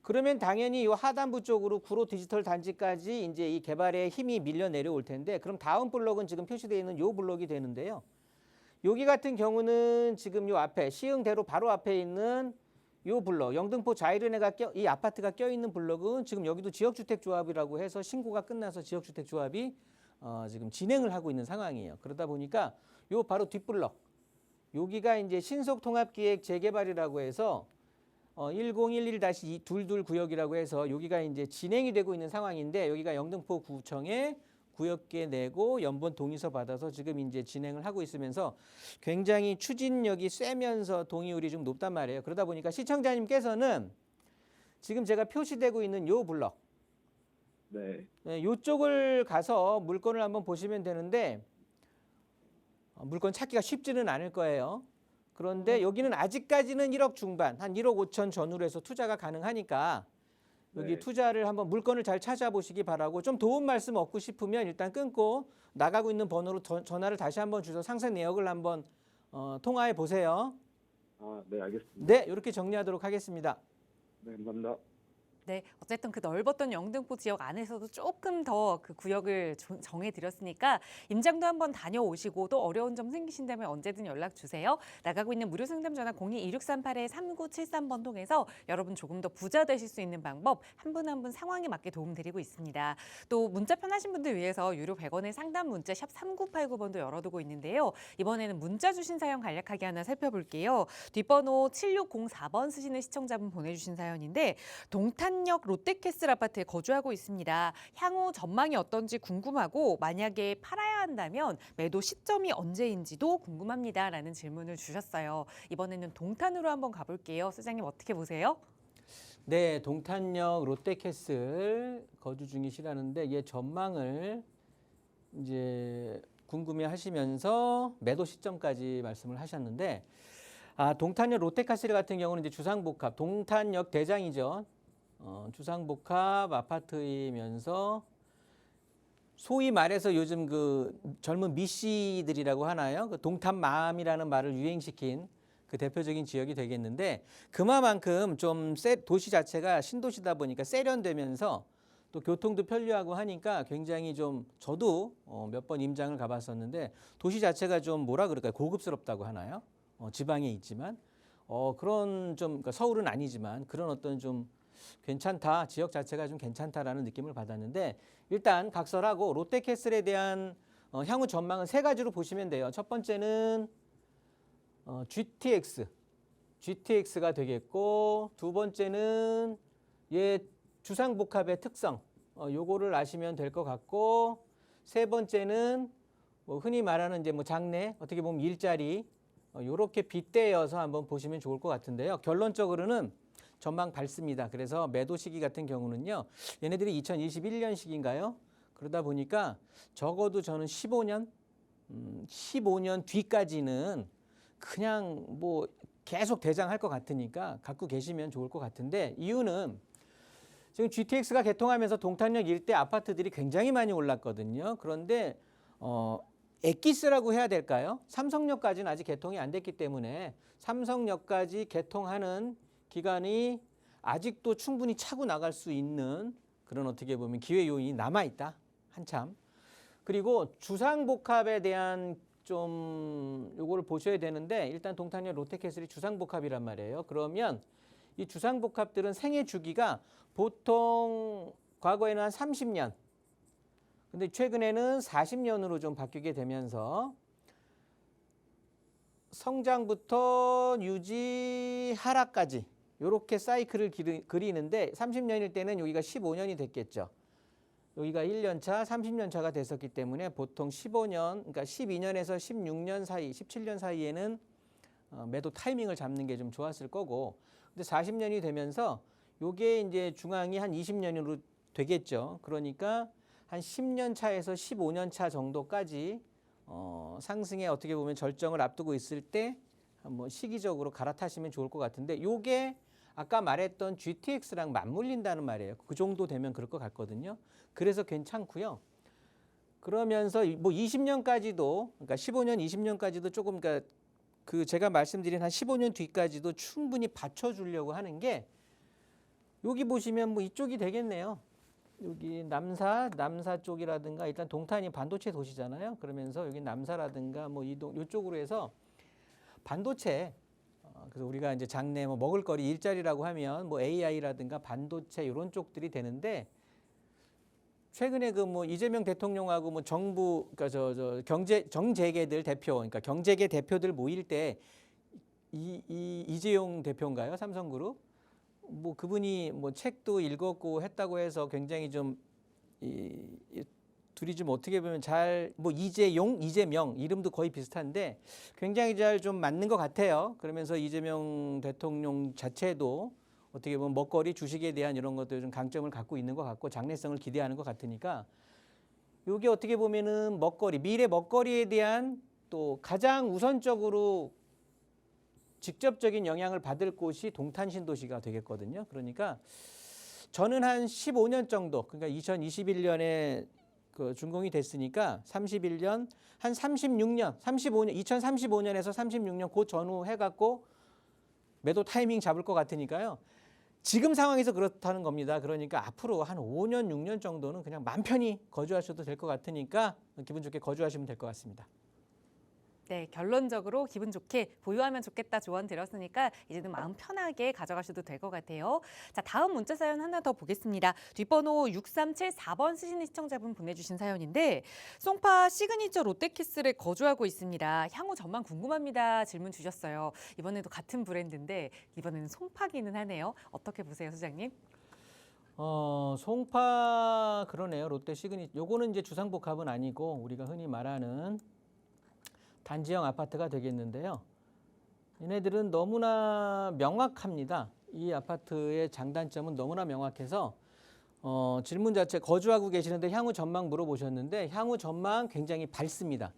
그러면 당연히 이 하단부 쪽으로 구로 디지털 단지까지 이제 이 개발에 힘이 밀려 내려올 텐데 그럼 다음 블록은 지금 표시되어 있는 요 블록이 되는데요. 여기 같은 경우는 지금 요 앞에 시흥대로 바로 앞에 있는 요 블록 영등포 자이른회가 이 아파트가 껴있는 블록은 지금 여기도 지역주택조합이라고 해서 신고가 끝나서 지역주택조합이 지금 진행을 하고 있는 상황이에요. 그러다 보니까 요 바로 뒷블록 여기가 이제 신속통합기획 재개발이라고 해서 1011-22 구역이라고 해서 여기가 이제 진행이 되고 있는 상황인데 여기가 영등포 구청에 구역계 내고 연번 동의서 받아서 지금 이제 진행을 하고 있으면서 굉장히 추진력이 세면서 동의율이 좀 높단 말이에요. 그러다 보니까 시청자님께서는 지금 제가 표시되고 있는 요 블럭 요쪽을 가서 물건을 한번 보시면 되는데 물건 찾기가 쉽지는 않을 거예요. 그런데 여기는 아직까지는 1억 중반, 한 1억 5천 전후로 해서 투자가 가능하니까 여기 투자를 한번 물건을 잘 찾아보시기 바라고 좀 도움 말씀 얻고 싶으면 일단 끊고 나가고 있는 번호로 전화를 다시 한번 주셔서 상세 내역을 한번 통화해 보세요. 네, 알겠습니다. 네, 이렇게 정리하도록 하겠습니다. 네, 감사합니다. 네, 어쨌든 그 넓었던 영등포 지역 안에서도 조금 더 그 구역을 정해드렸으니까 임장도 한번 다녀오시고 또 어려운 점 생기신다면 언제든 연락 주세요. 나가고 있는 무료 상담 전화 02-2638-3973번 통해서 여러분 조금 더 부자 되실 수 있는 방법 한 분 한 분 상황에 맞게 도움드리고 있습니다. 또 문자 편하신 분들 위해서 유료 100원의 상담 문자 샵 3989번도 열어두고 있는데요. 이번에는 문자 주신 사연 간략하게 하나 살펴볼게요. 뒷번호 7604번 쓰시는 시청자분 보내주신 사연인데 동탄역 롯데캐슬 아파트에 거주하고 있습니다. 향후 전망이 어떤지 궁금하고 만약에 팔아야 한다면 매도 시점이 언제인지도 궁금합니다. 라는 질문을 주셨어요. 이번에는 동탄으로 한번 가볼게요. 소장님 어떻게 보세요? 네, 동탄역 롯데캐슬 거주 중이시라는데 이 전망을 이제 궁금해하시면서 매도 시점까지 말씀을 하셨는데 동탄역 롯데캐슬 같은 경우는 이제 주상복합 동탄역 대장이죠. 주상복합 아파트이면서 소위 말해서 요즘 그 젊은 미씨들이라고 하나요? 그 동탄맘이라는 말을 유행시킨 그 대표적인 지역이 되겠는데 그만큼 좀 도시 자체가 신도시다 보니까 세련되면서 또 교통도 편리하고 하니까 굉장히 좀 저도 몇 번 임장을 가봤었는데 도시 자체가 좀 뭐라 그럴까요? 고급스럽다고 하나요? 지방에 있지만 그런 좀 그러니까 서울은 아니지만 그런 어떤 좀 괜찮다 지역 자체가 좀 괜찮다라는 느낌을 받았는데 일단 각설하고 롯데캐슬에 대한 향후 전망은 세 가지로 보시면 돼요. 첫 번째는 GTX가 되겠고 두 번째는 주상복합의 특성 요거를 아시면 될 것 같고 세 번째는 뭐 흔히 말하는 이제 뭐 장래 어떻게 보면 일자리 요렇게 빗대어서 한번 보시면 좋을 것 같은데요. 결론적으로는 전망 밝습니다. 그래서 매도 시기 같은 경우는요. 얘네들이 2021년식인가요? 그러다 보니까 적어도 저는 15년 뒤까지는 그냥 뭐 계속 대장할 것 같으니까 갖고 계시면 좋을 것 같은데 이유는 지금 GTX가 개통하면서 동탄역 일대 아파트들이 굉장히 많이 올랐거든요. 그런데 엑기스라고 해야 될까요? 삼성역까지는 아직 개통이 안 됐기 때문에 삼성역까지 개통하는 기간이 아직도 충분히 차고 나갈 수 있는 그런 어떻게 보면 기회 요인이 남아있다. 한참. 그리고 주상복합에 대한 좀 요거를 보셔야 되는데 일단 동탄역 롯데캐슬이 주상복합이란 말이에요. 그러면 이 주상복합들은 생애 주기가 보통 과거에는 한 30년 근데 최근에는 40년으로 좀 바뀌게 되면서 성장부터 유지 하락까지 이렇게 사이클을 그리는데 30년일 때는 여기가 15년이 됐겠죠. 여기가 1년 차, 30년 차가 됐었기 때문에 보통 15년, 그러니까 12년에서 16년 사이, 17년 사이에는 매도 타이밍을 잡는 게 좀 좋았을 거고 근데 40년이 되면서 요게 이제 중앙이 한 20년으로 되겠죠. 그러니까 한 10년 차에서 15년 차 정도까지 상승에 어떻게 보면 절정을 앞두고 있을 때 한번 시기적으로 갈아타시면 좋을 것 같은데 요게 아까 말했던 GTX랑 맞물린다는 말이에요. 그 정도 되면 그럴 것 같거든요. 그래서 괜찮고요. 그러면서 뭐 20년까지도 그러니까 15년, 20년까지도 조금 그러니까 그 제가 말씀드린 한 15년 뒤까지도 충분히 받쳐주려고 하는 게 여기 보시면 뭐 이쪽이 되겠네요. 여기 남사 쪽이라든가 일단 동탄이 반도체 도시잖아요. 그러면서 여기 남사라든가 뭐 이쪽으로 해서 반도체 그래서 우리가 이제 장래 뭐 먹을거리 일자리라고 하면 뭐 AI라든가 반도체 이런 쪽들이 되는데 최근에 그 뭐 이재명 대통령하고 뭐 정부 그러니까 정재계들 대표 그러니까 경제계 대표들 모일 때 이재용 대표인가요? 삼성그룹 뭐 그분이 뭐 책도 읽었고 했다고 해서 굉장히 좀 둘이 좀 어떻게 보면 잘 뭐 이재명 이름도 거의 비슷한데 굉장히 잘 좀 맞는 것 같아요. 그러면서 이재명 대통령 자체도 어떻게 보면 먹거리 주식에 대한 이런 것들 좀 강점을 갖고 있는 것 같고 장래성을 기대하는 것 같으니까 이게 어떻게 보면은 미래 먹거리에 대한 또 가장 우선적으로 직접적인 영향을 받을 곳이 동탄 신도시가 되겠거든요. 그러니까 저는 한 15년 정도, 그러니까 2021년에 그 준공이 됐으니까 31년, 한 36년, 35년, 2035년에서 36년 그 전후 해갖고 매도 타이밍 잡을 것 같으니까요. 지금 상황에서 그렇다는 겁니다. 그러니까 앞으로 한 5년, 6년 정도는 그냥 맘 편히 거주하셔도 될 것 같으니까 기분 좋게 거주하시면 될 것 같습니다. 네, 결론적으로 기분 좋게 보유하면 좋겠다 조언 드렸으니까 이제는 마음 편하게 가져가셔도 될 것 같아요. 자, 다음 문자 사연 하나 더 보겠습니다. 뒷번호 6374번 쓰시는 시청자분 보내주신 사연인데 송파 시그니처 롯데캐슬에 거주하고 있습니다. 향후 전망 궁금합니다. 질문 주셨어요. 이번에도 같은 브랜드인데 이번에는 송파기는 하네요. 어떻게 보세요, 소장님? 송파 그러네요. 롯데 시그니처. 요거는 이제 주상복합은 아니고 우리가 흔히 말하는 단지형 아파트가 되겠는데요. 얘네들은 너무나 명확합니다. 이 아파트의 장단점은 너무나 명확해서 질문 자체 거주하고 계시는데 향후 전망 물어보셨는데 향후 전망 굉장히 밝습니다.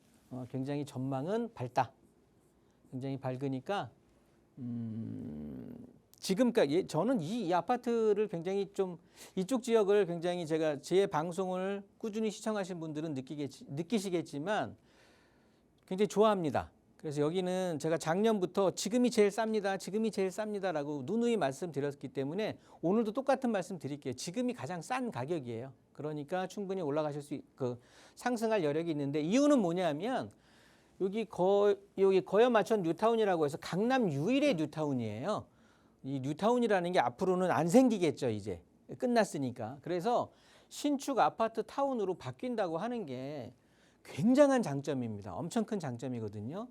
굉장히 전망은 밝다. 굉장히 밝으니까 지금 그러니까 저는 이 아파트를 굉장히 좀 이쪽 지역을 굉장히 제가 제 방송을 꾸준히 시청하신 분들은 느끼시겠지만 굉장히 좋아합니다. 그래서 여기는 제가 작년부터 지금이 제일 쌉니다. 지금이 제일 쌉니다라고 누누이 말씀드렸기 때문에 오늘도 똑같은 말씀 드릴게요. 지금이 가장 싼 가격이에요. 그러니까 충분히 올라가실 수 상승할 여력이 있는데 이유는 뭐냐면 여기 거여 마천 뉴타운이라고 해서 강남 유일의 뉴타운이에요. 이 뉴타운이라는 게 앞으로는 안 생기겠죠, 이제. 끝났으니까. 그래서 신축 아파트 타운으로 바뀐다고 하는 게 굉장한 장점입니다. 엄청 큰 장점이거든요.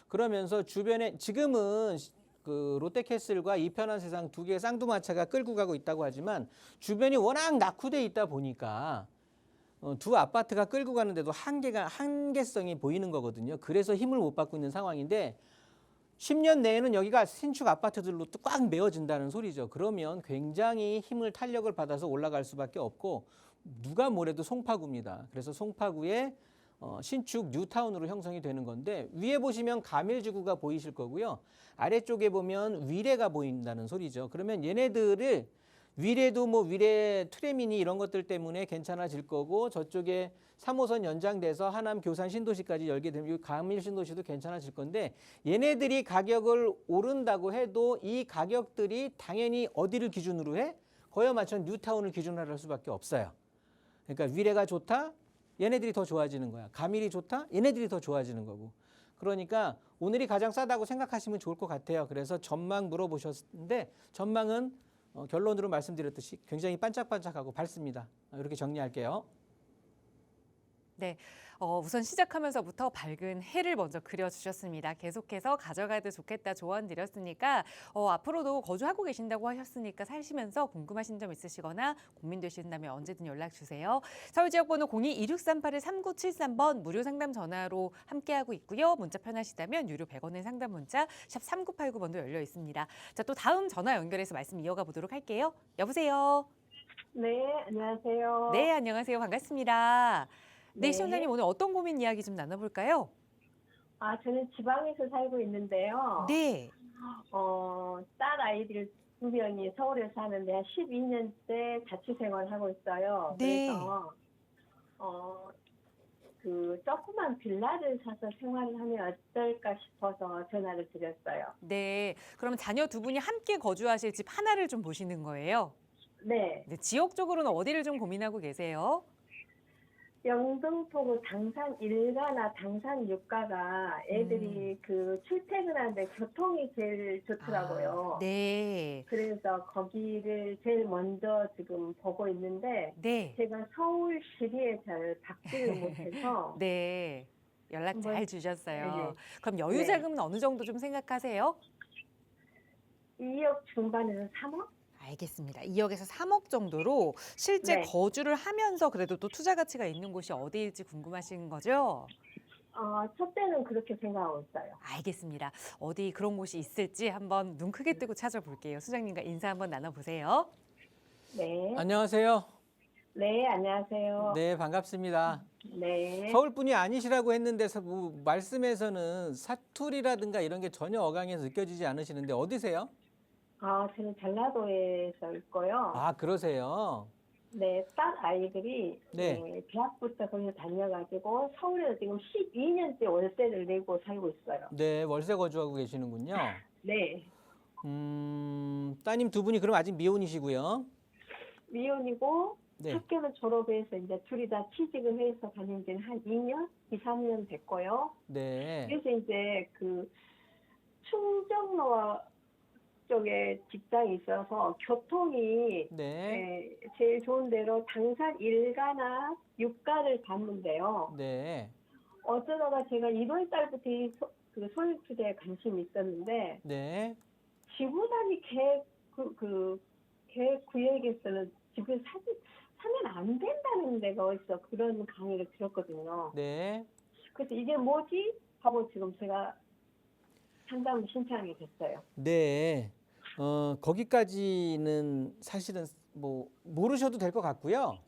그러면서 주변에 지금은 그 롯데캐슬과 이편한 세상 두 개의 쌍두마차가 끌고 가고 있다고 하지만 주변이 워낙 낙후돼 있다 보니까 두 아파트가 끌고 가는데도 한계성이 보이는 거거든요. 그래서 힘을 못 받고 있는 상황인데 10년 내에는 여기가 신축 아파트들로 또 꽉 메워진다는 소리죠. 그러면 굉장히 힘을 탄력을 받아서 올라갈 수밖에 없고 누가 뭐래도 송파구입니다. 그래서 송파구에 신축 뉴타운으로 형성이 되는 건데 위에 보시면 가밀지구가 보이실 거고요. 아래쪽에 보면 위례가 보인다는 소리죠. 그러면 얘네들을 위례도 뭐 위례 트레미니 이런 것들 때문에 괜찮아질 거고 저쪽에 3호선 연장돼서 하남 교산 신도시까지 열게 되면 가밀 신도시도 괜찮아질 건데 얘네들이 가격을 오른다고 해도 이 가격들이 당연히 어디를 기준으로 해? 거여 맞춘 뉴타운을 기준으로 할 수밖에 없어요. 그러니까 위례가 좋다? 얘네들이 더 좋아지는 거야. 가밀이 좋다? 얘네들이 더 좋아지는 거고. 그러니까 오늘이 가장 싸다고 생각하시면 좋을 것 같아요. 그래서 전망 물어보셨는데 전망은 결론으로 말씀드렸듯이 굉장히 반짝반짝하고 밝습니다. 이렇게 정리할게요. 네, 우선 시작하면서부터 밝은 해를 먼저 그려주셨습니다. 계속해서 가져가도 좋겠다 조언 드렸으니까 앞으로도 거주하고 계신다고 하셨으니까 사시면서 궁금하신 점 있으시거나 고민되신다면 언제든 연락 주세요. 서울지역번호 02-2638-3973번 무료 상담 전화로 함께하고 있고요. 문자 편하시다면 유료 100원의 상담 문자 샵 3989번도 열려 있습니다. 자, 또 다음 전화 연결해서 말씀 이어가 보도록 할게요. 여보세요. 네, 안녕하세요. 네, 안녕하세요. 반갑습니다. 네, 네. 시청자님 오늘 어떤 고민 이야기 좀 나눠볼까요? 저는 지방에서 살고 있는데요. 네. 딸 아이들 두 명이 서울에 사는데 한 12년째 자취 생활을 하고 있어요. 네. 그래서, 그 조그만 빌라를 사서 생활을 하면 어떨까 싶어서 전화를 드렸어요. 네. 그러면 자녀 두 분이 함께 거주하실 집 하나를 좀 보시는 거예요? 네. 네. 지역적으로는 어디를 좀 고민하고 계세요? 영등포구 당산 1가나 당산 6가가 애들이 그 출퇴근하는데 교통이 제일 좋더라고요. 네. 그래서 거기를 제일 먼저 지금 보고 있는데 네. 제가 서울 시리에 잘 받지를 못해서 네. 연락 잘 한번- 주셨어요. 네. 그럼 여유 네. 자금은 어느 정도 좀 생각하세요? 2억 중반에서 3억? 알겠습니다. 2억에서 3억 정도로 실제 네. 거주를 하면서 그래도 또 투자 가치가 있는 곳이 어디일지 궁금하신 거죠? 첫째는 그렇게 생각하고 있어요. 알겠습니다. 어디 그런 곳이 있을지 한번 눈 크게 뜨고 찾아볼게요. 수장님과 인사 한번 나눠보세요. 네. 안녕하세요. 네, 안녕하세요. 네, 반갑습니다. 네. 서울분이 아니시라고 했는데 말씀에서는 사투리라든가 이런 게 전혀 어강에서 느껴지지 않으시는데 어디세요? 저는 전라도에서 있고요. 아, 그러세요. 네, 딸 아이들이 네. 대학부터 거기서 다녀가지고 서울에서 지금 12년째 월세를 내고 살고 있어요. 네, 월세 거주하고 계시는군요. 네. 따님 두 분이 그럼 아직 미혼이시고요. 미혼이고 네. 학교를 졸업해서 이제 둘이 다 취직을 해서 다닌 지는 한 2년, 2, 3년 됐고요. 네. 그래서 이제 그 충정로 쪽에 직장이 있어서 교통이 네. 제일 좋은 데로 당산 1가나 6가를 봤는데요. 네. 어쩌다가 제가 1월 달부터 그 소유 투자에 관심이 있었는데 네. 지구 단위 계획 구역에서는 집을 사면 안 된다는 데가 어디서 그런 강의를 들었거든요. 네. 그래서 이게 뭐지? 하고 지금 제가 상담을 신청하게 됐어요. 네. 거기까지는 사실은 뭐 모르셔도 될 것 같고요.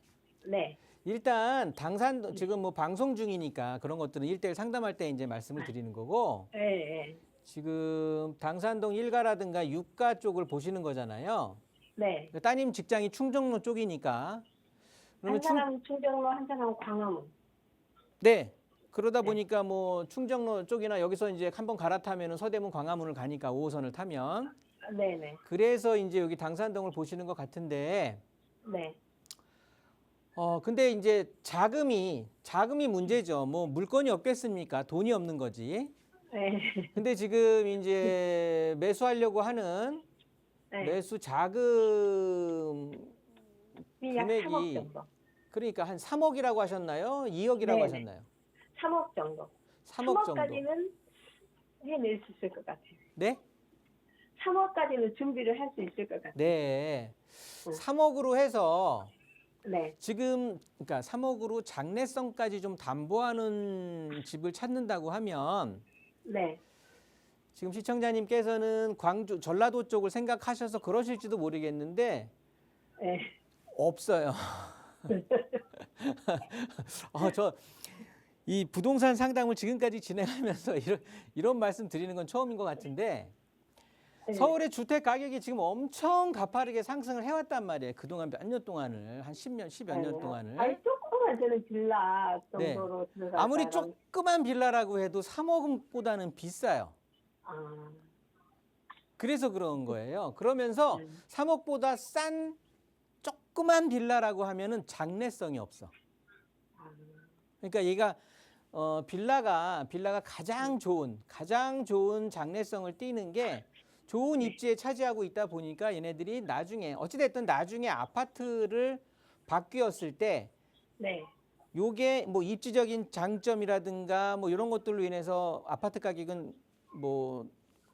네. 일단 당산 지금 뭐 방송 중이니까 그런 것들은 1대1 상담할 때 이제 말씀을 드리는 거고 네. 네. 지금 당산동 1가라든가 6가 쪽을 보시는 거잖아요. 네. 따님 직장이 충정로 쪽이니까 한 사람 충정로, 한 사람 광화문. 네. 그러다 네. 보니까 뭐 충정로 쪽이나 여기서 이제 한번 갈아타면은 서대문 광화문을 가니까 5호선을 타면 네네. 그래서 이제 여기 당산동을 보시는 것 같은데 네. 근데 이제 자금이 문제죠. 뭐 물건이 없겠습니까? 돈이 없는 거지. 네. 근데 지금 이제 매수하려고 하는 네. 매수 자금 약 3억 금액이 정도. 그러니까 한 3억이라고 하셨나요? 2억이라고 네네. 하셨나요? 3억 정도. 3억 정도. 3억까지는 해낼 수 있을 것 같아요. 네? 3억까지는 준비를 할 수 있을 것 같아요. 네. 응. 3억으로 해서 네. 지금 그러니까 3억으로 장래성까지 좀 담보하는 집을 찾는다고 하면 네. 지금 시청자님께서는 광주 전라도 쪽을 생각하셔서 그러실지도 모르겠는데 네. 없어요. 저 이 부동산 상담을 지금까지 진행하면서 이런 말씀 드리는 건 처음인 것 같은데 네. 서울의 주택 가격이 지금 엄청 가파르게 상승을 해왔단 말이에요. 그동안 몇 년 동안을 한 10년, 10여 년 동안을. 아니 조그만 저는 빌라 네. 정도로 들어가. 아무리 조그만 빌라라고 해도 3억보다는 비싸요. 아. 그래서 그런 거예요. 그러면서 네. 3억보다 싼 조그만 빌라라고 하면은 장래성이 없어. 아. 그러니까 얘가 빌라가 가장 좋은 장래성을 띠는 게 좋은 입지에 차지하고 있다 보니까 얘네들이 나중에 어찌됐든 나중에 아파트를 바뀌었을 때 네. 요게 뭐 입지적인 장점이라든가 뭐 이런 것들로 인해서 아파트 가격은 뭐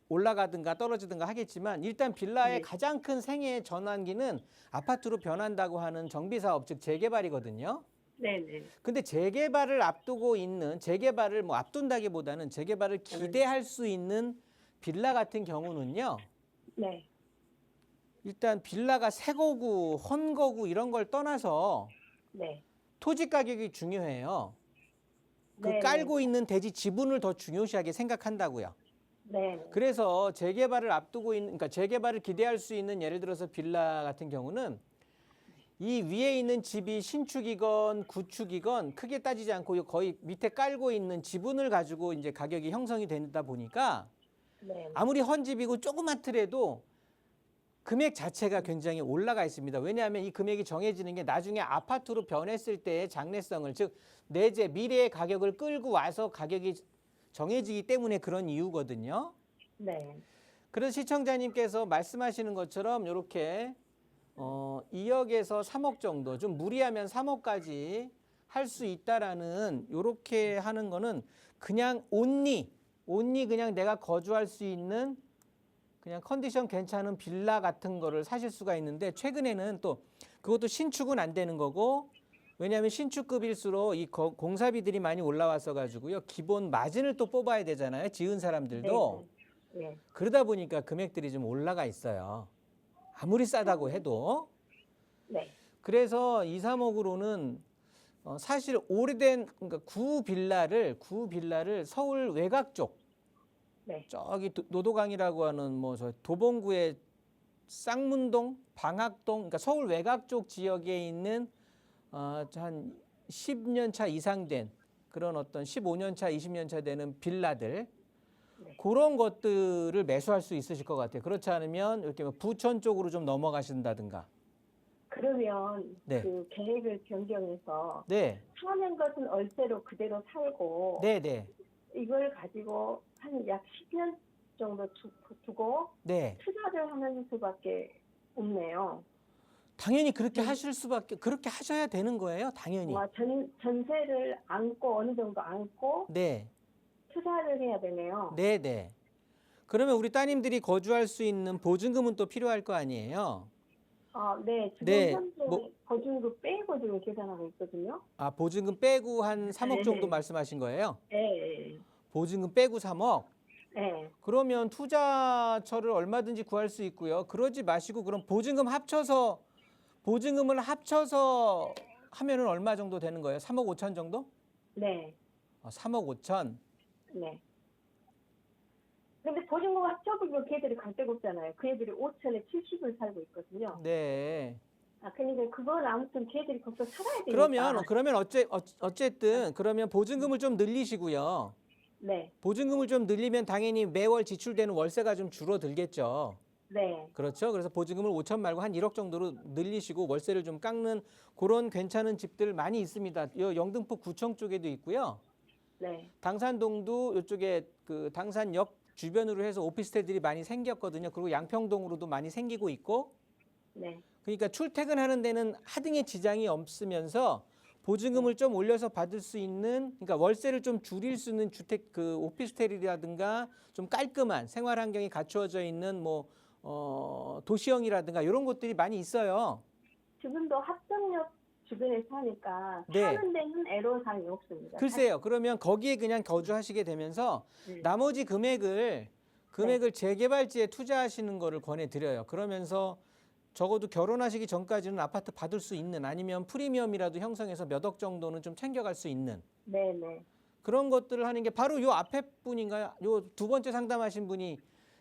올라가든가 떨어지든가 하겠지만 일단 빌라의 네. 가장 큰 생애 전환기는 아파트로 변한다고 하는 정비사업 즉 재개발이거든요. 네네. 근데 재개발을 앞두고 있는 재개발을 뭐 앞둔다기보다는 재개발을 기대할 수 있는 빌라 같은 경우는요. 네. 일단 빌라가 새 거고 헌 거고 이런 걸 떠나서 네. 토지 가격이 중요해요. 그 네. 깔고 있는 대지 지분을 더 중요시하게 생각한다고요. 네. 그래서 재개발을 앞두고 있는 그러니까 재개발을 기대할 수 있는 예를 들어서 빌라 같은 경우는 이 위에 있는 집이 신축이건 구축이건 크게 따지지 않고 거의 밑에 깔고 있는 지분을 가지고 이제 가격이 형성이 되다 보니까 네. 아무리 헌 집이고 조그맣더라도 금액 자체가 굉장히 올라가 있습니다. 왜냐하면 이 금액이 정해지는 게 나중에 아파트로 변했을 때의 장래성을 즉 내재 미래의 가격을 끌고 와서 가격이 정해지기 때문에 그런 이유거든요. 네. 그래서 시청자님께서 말씀하시는 것처럼 이렇게 2억에서 3억 정도 좀 무리하면 3억까지 할 수 있다라는 이렇게 하는 거는 그냥 온리 그냥 내가 거주할 수 있는 그냥 컨디션 괜찮은 빌라 같은 거를 사실 수가 있는데 최근에는 또 그것도 신축은 안 되는 거고 왜냐하면 신축급일수록 이 공사비들이 많이 올라왔어 가지고요. 기본 마진을 또 뽑아야 되잖아요. 지은 사람들도. 네. 그러다 보니까 금액들이 좀 올라가 있어요. 아무리 싸다고 해도. 네. 그래서 2, 3억으로는 사실 오래된 그러니까 구 빌라를 서울 외곽 쪽 네. 저기 노도강이라고 하는 뭐 저 도봉구의 쌍문동, 방학동 그러니까 서울 외곽 쪽 지역에 있는 한 10년 차 이상 된 그런 어떤 15년 차, 20년 차 되는 빌라들 네. 그런 것들을 매수할 수 있으실 것 같아요. 그렇지 않으면 이렇게 뭐 부천 쪽으로 좀 넘어가신다든가. 그러면 네. 그 계획을 변경해서 네, 사는 것은 월세로 그대로 살고 네, 네, 이걸 가지고 한 약 10년 정도 두고 네. 투자를 하는 수밖에 없네요. 당연히 그렇게 그렇게 하셔야 되는 거예요. 당연히. 전세를 안고 어느 정도 안고 네, 투자를 해야 되네요. 네, 네. 그러면 우리 따님들이 거주할 수 있는 보증금은 또 필요할 거 아니에요. 네. 지금 네, 현재 뭐- 보증금 빼고 지금 계산하고 있거든요. 보증금 빼고 한 3억 정도 네. 말씀하신 거예요? 네. 보증금 빼고 3억? 네. 그러면 투자처를 얼마든지 구할 수 있고요. 그러지 마시고 그럼 보증금을 합쳐서 하면은 얼마 정도 되는 거예요? 3억 5천 정도? 네. 3억 5천. 네. 근데 보증금 합쳐보면 걔들이 갈 데가 없잖아요. 그 애들이 5천에 70을 살고 있거든요. 네. 그러니까 그건 아무튼 걔들이 거기서 살아야 되니까. 그러면 어쨌든 그러면 보증금을 좀 늘리시고요. 네, 보증금을 좀 늘리면 당연히 매월 지출되는 월세가 좀 줄어들겠죠. 네, 그렇죠. 그래서 보증금을 5천 말고 한 1억 정도로 늘리시고 월세를 좀 깎는 그런 괜찮은 집들 많이 있습니다. 영등포 구청 쪽에도 있고요. 네, 당산동도 이쪽에 그 당산역 주변으로 해서 오피스텔들이 많이 생겼거든요. 그리고 양평동으로도 많이 생기고 있고. 네, 그러니까 출퇴근하는 데는 하등의 지장이 없으면서 보증금을 좀 올려서 받을 수 있는, 그러니까 월세를 좀 줄일 수 있는 주택 그 오피스텔이라든가 좀 깔끔한 생활 환경이 갖추어져 있는 뭐 도시형이라든가 이런 곳들이 많이 있어요. 지금도 합정역 주변에 사니까 네. 사는 데는 애로사항이 없습니다. 글쎄요. 그러면 거기에 그냥 거주하시게 되면서 네. 나머지 금액을 재개발지에 투자하시는 거를 권해드려요. 그러면서 적어도 결혼하시기 전까지는 아파트 받을 수 있는, 아니면 프리미엄이라도 형성해서 몇 억 정도는 좀 챙겨갈 수 있는 네, 네. 그런 것들을 하는 게 바로 요 앞에 분인가요? 요 두 번째 상담하신 분이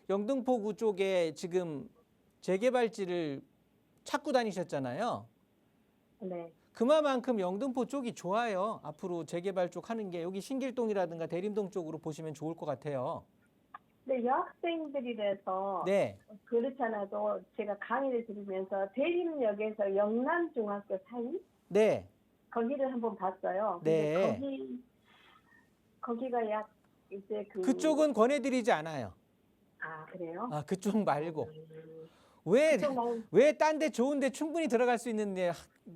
영등포구 쪽에 지금 재개발지를 찾고 다니셨잖아요. 네. 그만큼 영등포 쪽이 좋아요. 앞으로 재개발 쪽 하는 게 여기 신길동이라든가 대림동 쪽으로 보시면 좋을 것 같아요. 근데 여학생들이라서 네. 그렇지 않아도 제가 강의를 들으면서 대림역에서 영남중학교 사이 네. 거기를 한번 봤어요. 네. 근데 거기가 약 이제 그쪽은 권해드리지 않아요. 그래요? 아, 그쪽 말고. 그쪽 말고. 왜 딴 데 좋은데 충분히 들어갈 수 있는데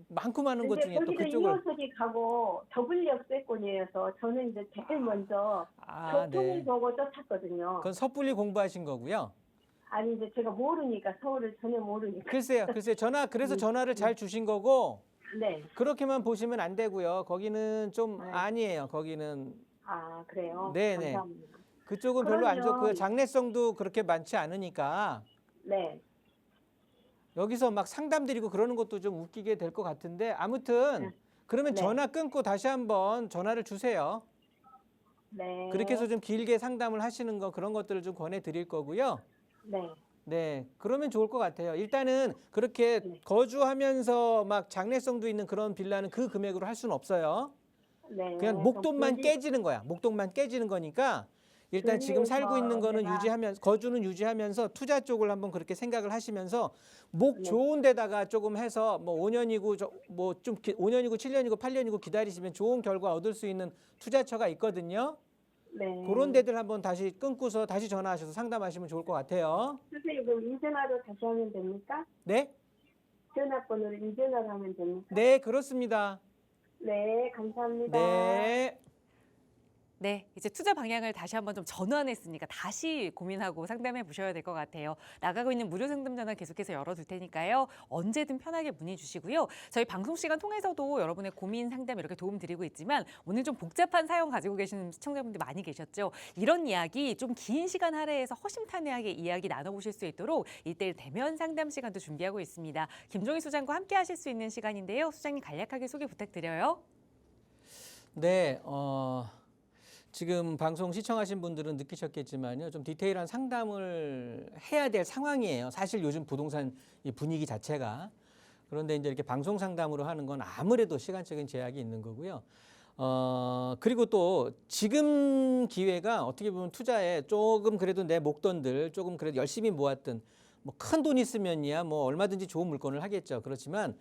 많고 많은 것 중에 또 거기도 그쪽을. 2호석이 가고 더블역세권이어서 저는 이제 제일 먼저 교통을 네. 보고 쫓았거든요. 그건 섣불리 공부하신 거고요. 아니 이제 제가 모르니까 서울을 전혀 모르니까. 글쎄요. 그래서 전화를 잘 주신 거고 네. 그렇게만 보시면 안 되고요. 거기는 좀 네. 아니에요. 거기는 그래요? 네네. 감사합니다. 그쪽은 별로 안 그러면- 좋고요. 장래성도 그렇게 많지 않으니까 네. 여기서 막 상담 드리고 그러는 것도 좀 웃기게 될 것 같은데 아무튼 그러면 네. 전화 끊고 다시 한번 전화를 주세요. 네. 그렇게 해서 좀 길게 상담을 하시는 거 그런 것들을 좀 권해 드릴 거고요. 네. 네, 그러면 좋을 것 같아요. 일단은 그렇게 네. 거주하면서 막 장래성도 있는 그런 빌라는 그 금액으로 할 수는 없어요. 네. 그냥 목돈만 그럼 깨지는 거야. 목돈만 깨지는 거니까 일단 지금 살고 있는 거는 내가- 유지하면서 거주는 유지하면서 투자 쪽을 한번 그렇게 생각을 하시면서 목 네. 좋은 데다가 조금 해서 뭐 5년이고 뭐 좀 5년이고 7년이고 8년이고 기다리시면 좋은 결과 얻을 수 있는 투자처가 있거든요. 네. 그런 데들 한번 다시 끊고서 다시 전화하셔서 상담하시면 좋을 것 같아요. 선생님 그럼 이 전화로 다시 하면 됩니까? 네? 전화번호를 이 전화로 하면 됩니까? 네, 그렇습니다. 네, 감사합니다. 네. 네, 이제 투자 방향을 다시 한번 좀 전환했으니까 다시 고민하고 상담해 보셔야 될 것 같아요. 나가고 있는 무료 상담 전화 계속해서 열어둘 테니까요. 언제든 편하게 문의 주시고요. 저희 방송 시간 통해서도 여러분의 고민 상담 이렇게 도움 드리고 있지만 오늘 좀 복잡한 사연 가지고 계시는 시청자분들 많이 계셨죠. 이런 이야기 좀 긴 시간 할애해서 허심탄회하게 이야기 나눠보실 수 있도록 1:1 대면 상담 시간도 준비하고 있습니다. 김종희 소장과 함께 하실 수 있는 시간인데요. 소장님 간략하게 소개 부탁드려요. 네, 지금 방송 시청하신 분들은 느끼셨겠지만요. 좀 디테일한 상담을 해야 될 상황이에요. 사실 요즘 부동산 이 분위기 자체가. 그런데 이제 이렇게 방송 상담으로 하는 건 아무래도 시간적인 제약이 있는 거고요. 그리고 또 지금 기회가 어떻게 보면 투자에 조금 그래도 내 목돈들 조금 그래도 열심히 모았던 뭐 큰 돈 있으면이야 뭐 얼마든지 좋은 물건을 하겠죠. 그렇지만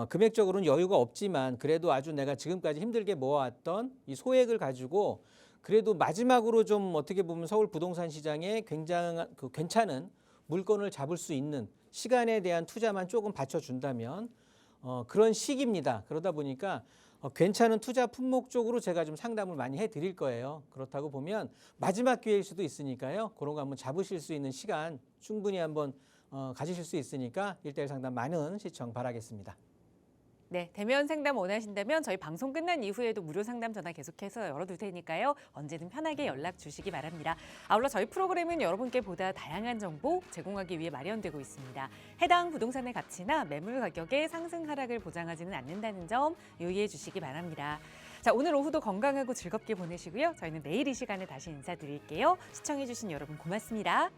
금액적으로는 여유가 없지만 그래도 아주 내가 지금까지 힘들게 모아왔던 이 소액을 가지고 그래도 마지막으로 좀 어떻게 보면 서울 부동산 시장에 굉장한 괜찮은 물건을 잡을 수 있는 시간에 대한 투자만 조금 받쳐준다면 그런 시기입니다. 그러다 보니까 괜찮은 투자 품목 쪽으로 제가 좀 상담을 많이 해드릴 거예요. 그렇다고 보면 마지막 기회일 수도 있으니까요. 그런 거 한번 잡으실 수 있는 시간 충분히 한번 가지실 수 있으니까 1:1 상담 많은 시청 바라겠습니다. 네, 대면 상담 원하신다면 저희 방송 끝난 이후에도 무료 상담 전화 계속해서 열어둘 테니까요. 언제든 편하게 연락 주시기 바랍니다. 아울러 저희 프로그램은 여러분께 보다 다양한 정보 제공하기 위해 마련되고 있습니다. 해당 부동산의 가치나 매물 가격의 상승 하락을 보장하지는 않는다는 점 유의해 주시기 바랍니다. 자, 오늘 오후도 건강하고 즐겁게 보내시고요. 저희는 내일 이 시간에 다시 인사드릴게요. 시청해 주신 여러분 고맙습니다.